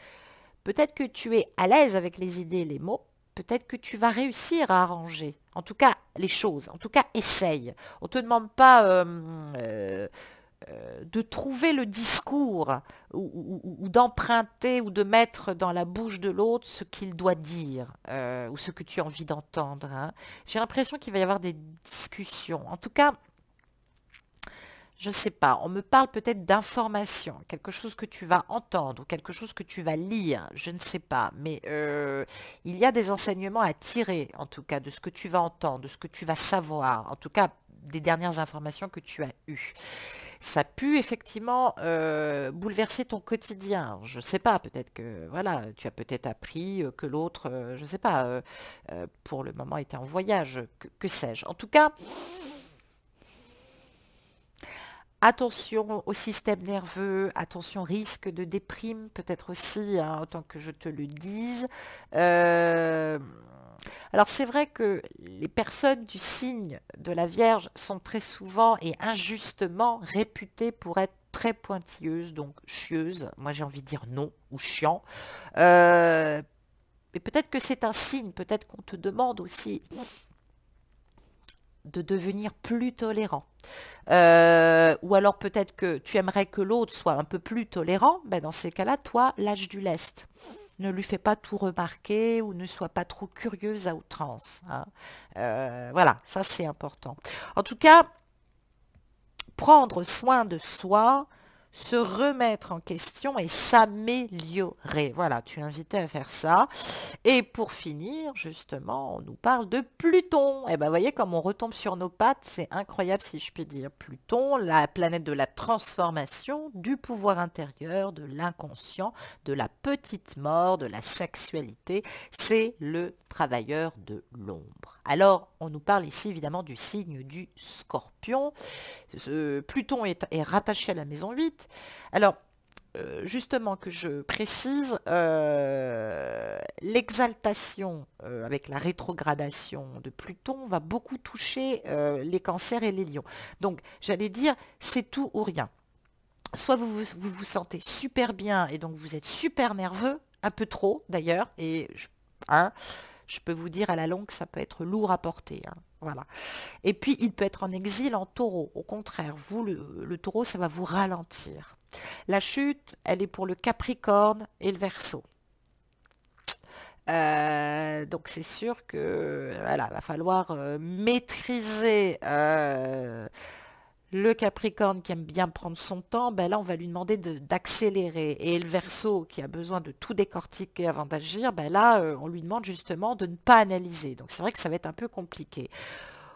peut-être que tu es à l'aise avec les idées et les mots, peut-être que tu vas réussir à arranger, en tout cas, les choses. En tout cas, essaye. On ne te demande pas de trouver le discours ou d'emprunter ou de mettre dans la bouche de l'autre ce qu'il doit dire ou ce que tu as envie d'entendre. Hein. J'ai l'impression qu'il va y avoir des discussions. En tout cas, je ne sais pas, on me parle peut-être d'informations, quelque chose que tu vas entendre ou quelque chose que tu vas lire, je ne sais pas, mais il y a des enseignements à tirer, en tout cas, de ce que tu vas entendre, de ce que tu vas savoir, en tout cas, des dernières informations que tu as eues. Ça a pu effectivement bouleverser ton quotidien. Je ne sais pas, peut-être que voilà, tu as peut-être appris que l'autre, je ne sais pas, pour le moment était en voyage, que sais-je. En tout cas, attention au système nerveux, attention risque de déprime, peut-être aussi, hein, autant que je te le dise. Euh, alors c'est vrai que les personnes du signe de la Vierge sont très souvent et injustement réputées pour être très pointilleuses, donc chieuses. Moi j'ai envie de dire non, ou chiant. Mais peut-être que c'est un signe, peut-être qu'on te demande aussi de devenir plus tolérant. Ou alors peut-être que tu aimerais que l'autre soit un peu plus tolérant, ben dans ces cas-là, toi, lâche du lest. Ne lui fais pas tout remarquer ou ne sois pas trop curieuse à outrance. Hein. Voilà, ça c'est important. En tout cas, prendre soin de soi, se remettre en question et s'améliorer. Voilà, tu es invité à faire ça. Et pour finir, justement, on nous parle de Pluton. Et bien, vous voyez, comme on retombe sur nos pattes, c'est incroyable si je puis dire. Pluton, la planète de la transformation, du pouvoir intérieur, de l'inconscient, de la petite mort, de la sexualité, c'est le travailleur de l'ombre. Alors, on nous parle ici évidemment du signe du Scorpion. Pluton est rattaché à la maison 8. Alors, justement que je précise, l'exaltation avec la rétrogradation de Pluton va beaucoup toucher les cancers et les lions. Donc, j'allais dire, c'est tout ou rien. Soit vous sentez super bien et donc vous êtes super nerveux, un peu trop d'ailleurs, et hein, je peux vous dire à la longue, ça peut être lourd à porter. Hein, voilà. Et puis, il peut être en exil en taureau. Au contraire, vous, le taureau, ça va vous ralentir. La chute, elle est pour le Capricorne et le Verseau. Donc c'est sûr que voilà, va falloir maîtriser le Capricorne qui aime bien prendre son temps, ben là on va lui demander d'accélérer. Et le Verseau qui a besoin de tout décortiquer avant d'agir, ben là on lui demande justement de ne pas analyser. Donc c'est vrai que ça va être un peu compliqué.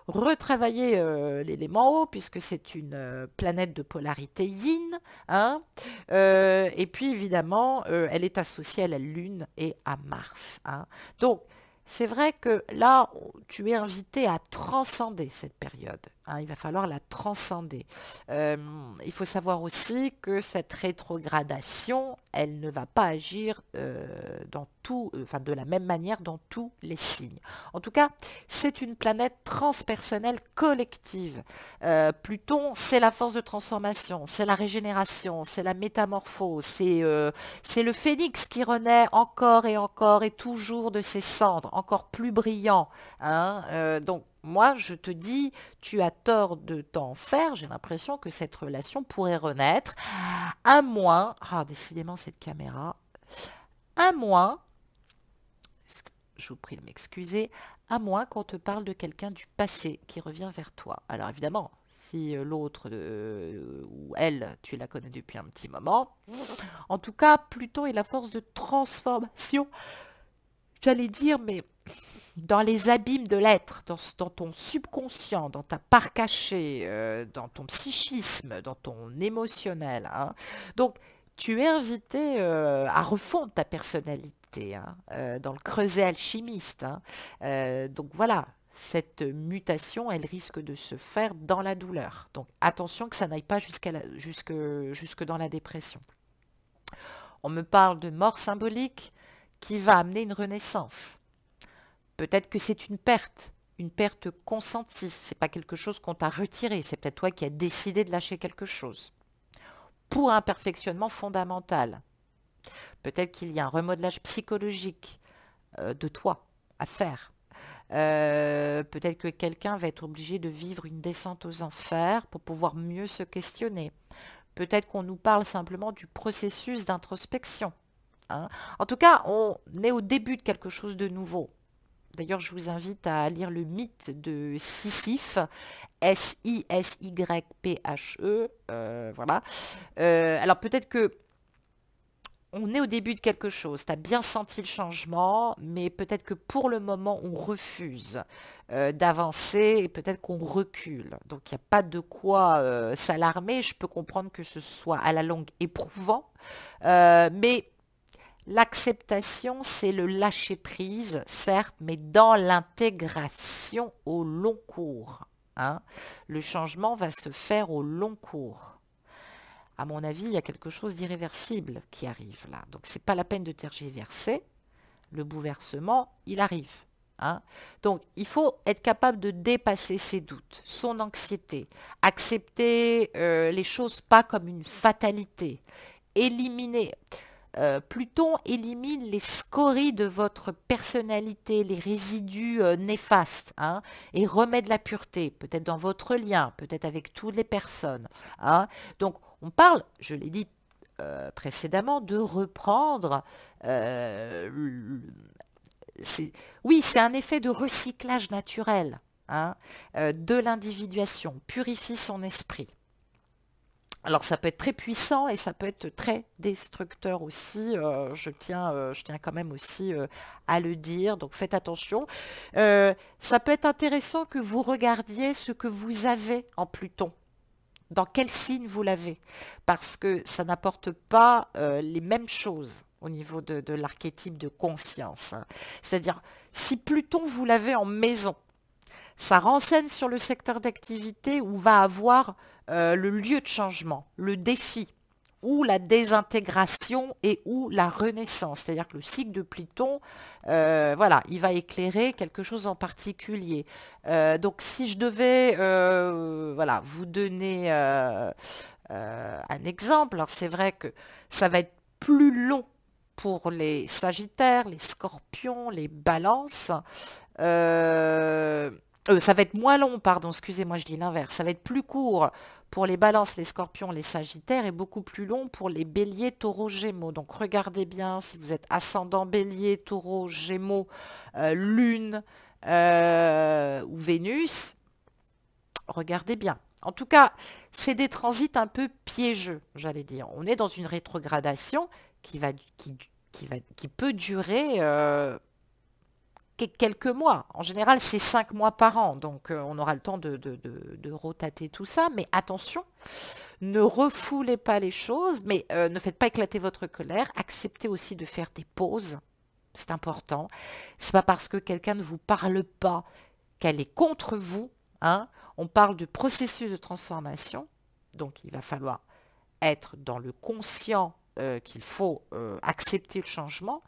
Retravailler l'élément eau, puisque c'est une planète de polarité yin. Hein, et puis évidemment, elle est associée à la Lune et à Mars. Hein. Donc, c'est vrai que là, tu es invité à transcender cette période. Hein, il va falloir la transcender. Il faut savoir aussi que cette rétrogradation, elle ne va pas agir enfin, de la même manière dans tous les signes. En tout cas, c'est une planète transpersonnelle collective. Pluton, c'est la force de transformation, c'est la régénération, c'est la métamorphose, c'est le phénix qui renaît encore et toujours de ses cendres, encore plus brillant. Hein, donc, moi, je te dis, tu as tort de t'en faire. J'ai l'impression que cette relation pourrait renaître, à moins, décidément cette caméra, à moins, je vous prie de m'excuser, à moins qu'on te parle de quelqu'un du passé qui revient vers toi. Alors évidemment, si l'autre ou elle, tu la connais depuis un petit moment, en tout cas, Pluton est la force de transformation, j'allais dire, mais dans les abîmes de l'être, dans ton subconscient, dans ta part cachée, dans ton psychisme, dans ton émotionnel. Hein. Donc, tu es invité à refondre ta personnalité hein, dans le creuset alchimiste. Hein. Donc voilà, cette mutation, elle risque de se faire dans la douleur. Donc attention que ça n'aille pas jusque dans la dépression. On me parle de mort symbolique qui va amener une renaissance. Peut-être que c'est une perte consentie. C'est pas quelque chose qu'on t'a retiré. C'est peut-être toi qui as décidé de lâcher quelque chose. Pour un perfectionnement fondamental. Peut-être qu'il y a un remodelage psychologique de toi à faire. Peut-être que quelqu'un va être obligé de vivre une descente aux enfers pour pouvoir mieux se questionner. Peut-être qu'on nous parle simplement du processus d'introspection, hein. En tout cas, on est au début de quelque chose de nouveau. D'ailleurs, je vous invite à lire le mythe de Sisyphe, Sisyphe, voilà. Alors peut-être que on est au début de quelque chose, tu as bien senti le changement, mais peut-être que pour le moment, on refuse d'avancer et peut-être qu'on recule. Donc il n'y a pas de quoi s'alarmer. Je peux comprendre que ce soit à la longue éprouvant, mais l'acceptation, c'est le lâcher-prise, certes, mais dans l'intégration au long cours, hein. Le changement va se faire au long cours. À mon avis, il y a quelque chose d'irréversible qui arrive là. Donc, ce n'est pas la peine de tergiverser. Le bouleversement, il arrive, hein. Donc, il faut être capable de dépasser ses doutes, son anxiété, accepter les choses pas comme une fatalité, éliminer. Pluton élimine les scories de votre personnalité, les résidus néfastes, hein, et remet de la pureté, peut-être dans votre lien, peut-être avec toutes les personnes, hein. Donc, on parle, je l'ai dit précédemment, de reprendre. Oui, c'est un effet de recyclage naturel, hein, de l'individuation, purifie son esprit. Alors ça peut être très puissant et ça peut être très destructeur aussi, je tiens quand même aussi à le dire, donc faites attention. Ça peut être intéressant que vous regardiez ce que vous avez en Pluton, dans quel signe vous l'avez, parce que ça n'apporte pas les mêmes choses au niveau de l'archétype de conscience, hein. C'est-à-dire, si Pluton vous l'avez en maison, ça renseigne sur le secteur d'activité où va avoir le lieu de changement, le défi, ou la désintégration et ou la renaissance. C'est-à-dire que le cycle de Pluton, voilà, il va éclairer quelque chose en particulier. Donc si je devais voilà, vous donner un exemple, alors c'est vrai que ça va être plus long pour les Sagittaires, les Scorpions, les Balances. Euh, Ça va être moins long, pardon, excusez-moi, je dis l'inverse. Ça va être plus court pour les balances, les scorpions, les sagittaires et beaucoup plus long pour les béliers, taureaux, gémeaux. Donc regardez bien si vous êtes ascendant bélier, taureau, gémeaux, lune ou Vénus. Regardez bien. En tout cas, c'est des transits un peu piégeux, j'allais dire. On est dans une rétrogradation qui peut durer quelques mois. En général, c'est 5 mois par an, donc on aura le temps de retater tout ça. Mais attention, ne refoulez pas les choses, mais ne faites pas éclater votre colère. Acceptez aussi de faire des pauses, c'est important. C'est pas parce que quelqu'un ne vous parle pas qu'elle est contre vous, hein. On parle de processus de transformation, donc il va falloir être dans le conscient qu'il faut accepter le changement.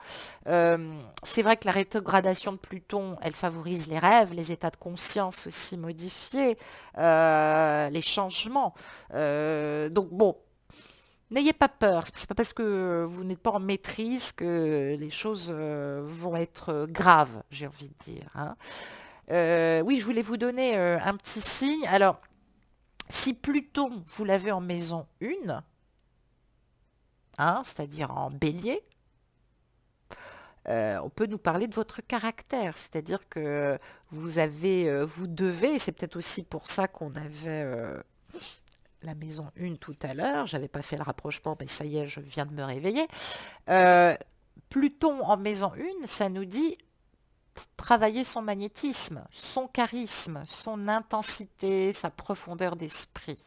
C'est vrai que la rétrogradation de Pluton, elle favorise les rêves, les états de conscience aussi modifiés, les changements. Donc bon, n'ayez pas peur. C'est pas parce que vous n'êtes pas en maîtrise que les choses vont être graves, j'ai envie de dire, hein. Oui, je voulais vous donner un petit signe. Alors, si Pluton, vous l'avez en maison 1, hein, c'est-à-dire en bélier, on peut nous parler de votre caractère, c'est-à-dire que vous devez, et c'est peut-être aussi pour ça qu'on avait la maison 1 tout à l'heure, j'avais pas fait le rapprochement, mais ça y est, je viens de me réveiller. Pluton en maison 1, ça nous dit travailler son magnétisme, son charisme, son intensité, sa profondeur d'esprit.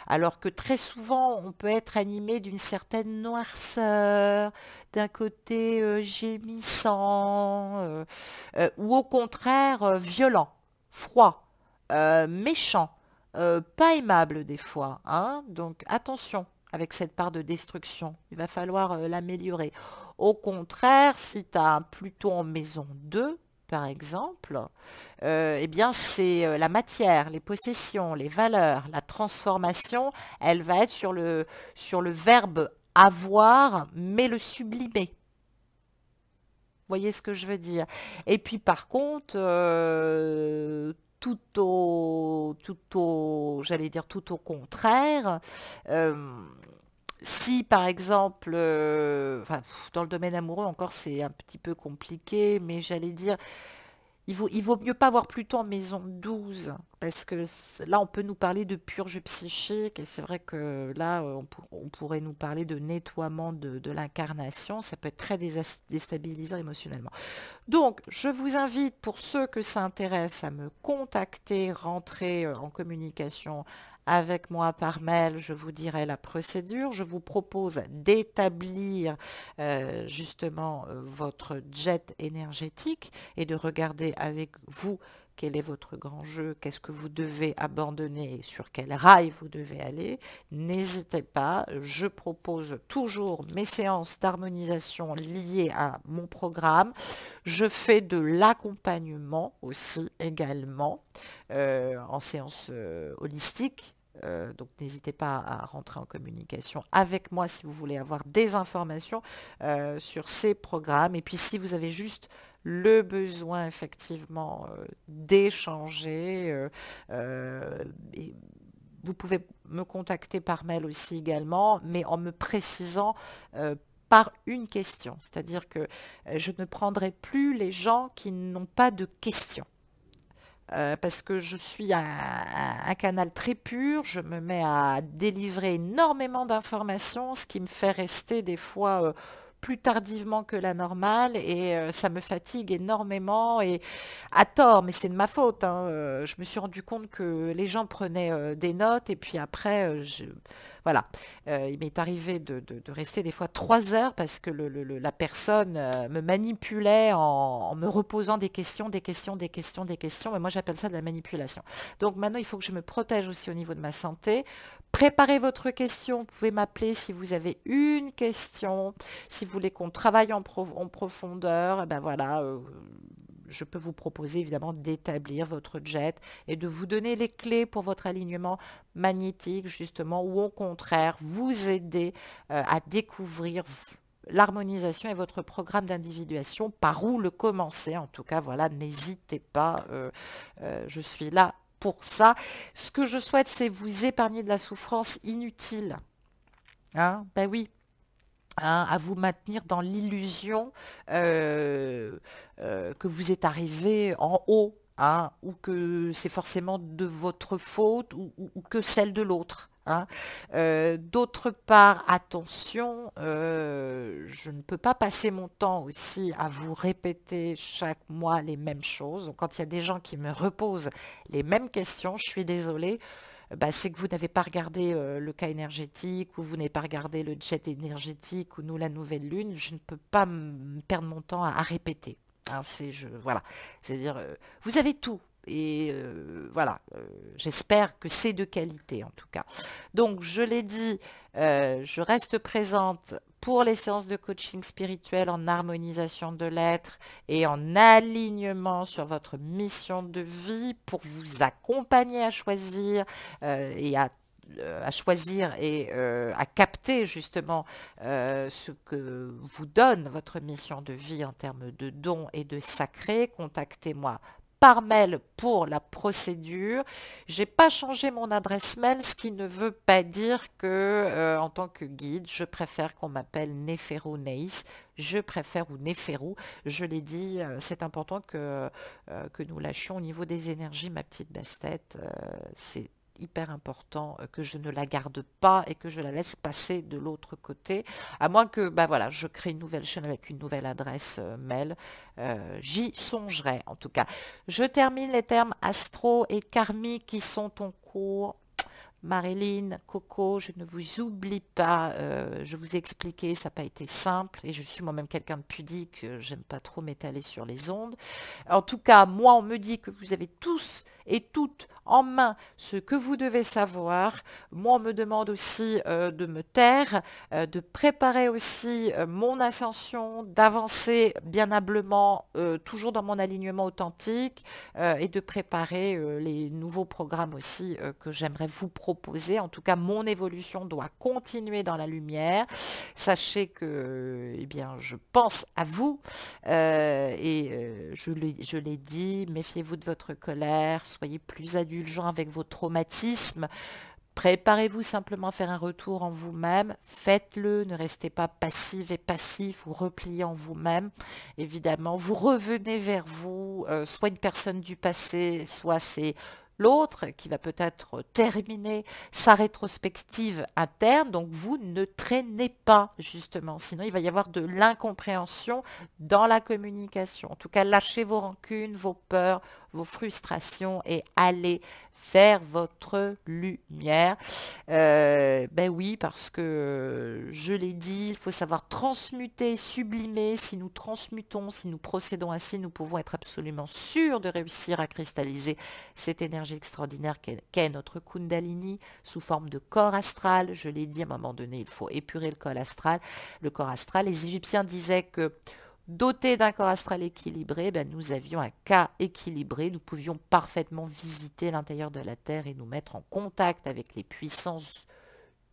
Alors que très souvent, on peut être animé d'une certaine noirceur, d'un côté gémissant, ou au contraire violent, froid, méchant, pas aimable des fois, hein. Donc attention avec cette part de destruction, il va falloir l'améliorer. Au contraire, si tu as un Pluton en maison 2, par exemple, eh bien c'est la matière, les possessions, les valeurs, la transformation, elle va être sur le verbe avoir, mais le sublimer. Voyez ce que je veux dire? Et puis par contre, j'allais dire tout au contraire, euh, si par exemple, enfin, dans le domaine amoureux encore c'est un petit peu compliqué, mais j'allais dire il vaut mieux pas avoir Pluton en maison 12 parce que là, on peut nous parler de purge psychique, et c'est vrai que là, on pourrait nous parler de nettoiement de l'incarnation, ça peut être très déstabilisant émotionnellement. Donc, je vous invite, pour ceux que ça intéresse, à me contacter, rentrer en communication avec moi par mail, je vous dirai la procédure. Je vous propose d'établir justement votre jet énergétique et de regarder avec vous quel est votre grand jeu, qu'est-ce que vous devez abandonner, sur quel rail vous devez aller. N'hésitez pas, je propose toujours mes séances d'harmonisation liées à mon programme. Je fais de l'accompagnement aussi également en séance holistique. Donc n'hésitez pas à rentrer en communication avec moi si vous voulez avoir des informations sur ces programmes. Et puis si vous avez juste le besoin effectivement d'échanger, et vous pouvez me contacter par mail aussi également, mais en me précisant par une question. C'est-à-dire que je ne prendrai plus les gens qui n'ont pas de questions. Parce que je suis un canal très pur, je me mets à délivrer énormément d'informations, ce qui me fait rester des fois plus tardivement que la normale, et ça me fatigue énormément, et à tort, mais c'est de ma faute, hein. Je me suis rendu compte que les gens prenaient des notes, et puis après, voilà. Il m'est arrivé de rester des fois 3 heures parce que la personne me manipulait en me reposant des questions, des questions, des questions, des questions. Mais moi, j'appelle ça de la manipulation. Donc maintenant, il faut que je me protège aussi au niveau de ma santé. Préparez votre question. Vous pouvez m'appeler si vous avez une question. Si vous voulez qu'on travaille en profondeur, eh ben voilà, je peux vous proposer évidemment d'établir votre jet et de vous donner les clés pour votre alignement magnétique justement, ou au contraire vous aider à découvrir l'harmonisation et votre programme d'individuation, par où le commencer. En tout cas, voilà, n'hésitez pas, je suis là pour ça. Ce que je souhaite, c'est vous épargner de la souffrance inutile. Hein? Ben oui, hein, à vous maintenir dans l'illusion que vous êtes arrivé en haut, hein, ou que c'est forcément de votre faute, ou que celle de l'autre. Hein. D'autre part, attention, je ne peux pas passer mon temps aussi à vous répéter chaque mois les mêmes choses. Donc, quand il y a des gens qui me reposent les mêmes questions, je suis désolée, bah, c'est que vous n'avez pas regardé le cas énergétique, ou vous n'avez pas regardé le jet énergétique, ou nous la nouvelle lune. Je ne peux pas perdre mon temps à répéter. Hein, voilà. C'est-à-dire, vous avez tout. Et voilà, j'espère que c'est de qualité en tout cas. Donc, je l'ai dit, je reste présente pour les séances de coaching spirituel en harmonisation de l'être et en alignement sur votre mission de vie, pour vous accompagner à choisir et à choisir et à capter justement ce que vous donne votre mission de vie en termes de dons et de sacré. Contactez-moi par mail pour la procédure. J'ai pas changé mon adresse mail, ce qui ne veut pas dire que en tant que guide, je préfère qu'on m'appelle Néférou Neis. Je préfère, ou Néférou, je l'ai dit, c'est important que nous lâchions au niveau des énergies, ma petite basse-tête. C'est hyper important que je ne la garde pas et que je la laisse passer de l'autre côté, à moins que bah voilà, je crée une nouvelle chaîne avec une nouvelle adresse mail. J'y songerai en tout cas. Je termine les termes astro et karmiques qui sont en cours. Marilyn, Coco, je ne vous oublie pas, je vous ai expliqué, ça n'a pas été simple, et je suis moi-même quelqu'un de pudique, j'aime pas trop m'étaler sur les ondes. En tout cas, moi, on me dit que vous avez tous et toutes en main ce que vous devez savoir. Moi, on me demande aussi de me taire, de préparer aussi mon ascension, d'avancer bien humblement, toujours dans mon alignement authentique, et de préparer les nouveaux programmes aussi que j'aimerais vous proposer. En tout cas, mon évolution doit continuer dans la lumière. Sachez que eh bien, je pense à vous je l'ai dit, méfiez-vous de votre colère, soyez plus indulgents avec vos traumatismes. Préparez-vous simplement à faire un retour en vous-même, faites-le, ne restez pas passif et passif ou replié en vous-même. Évidemment, vous revenez vers vous, soit une personne du passé, soit c'est l'autre qui va peut-être terminer sa rétrospective interne. Donc vous ne traînez pas justement, sinon il va y avoir de l'incompréhension dans la communication. En tout cas, lâchez vos rancunes, vos peurs, vos frustrations et allez vers votre lumière. Ben oui, parce que je l'ai dit, il faut savoir transmuter, sublimer. Si nous transmutons, si nous procédons ainsi, nous pouvons être absolument sûrs de réussir à cristalliser cette énergie extraordinaire qu'est notre Kundalini sous forme de corps astral. Je l'ai dit, à un moment donné, il faut épurer le corps astral. Les Égyptiens disaient que dotés d'un corps astral équilibré, ben nous avions un cas équilibré, nous pouvions parfaitement visiter l'intérieur de la Terre et nous mettre en contact avec les puissances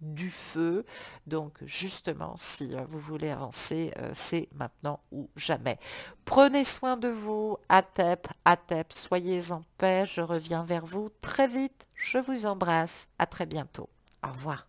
du feu. Donc justement, si vous voulez avancer, c'est maintenant ou jamais. Prenez soin de vous, Atep, soyez en paix, je reviens vers vous très vite, je vous embrasse, à très bientôt, au revoir.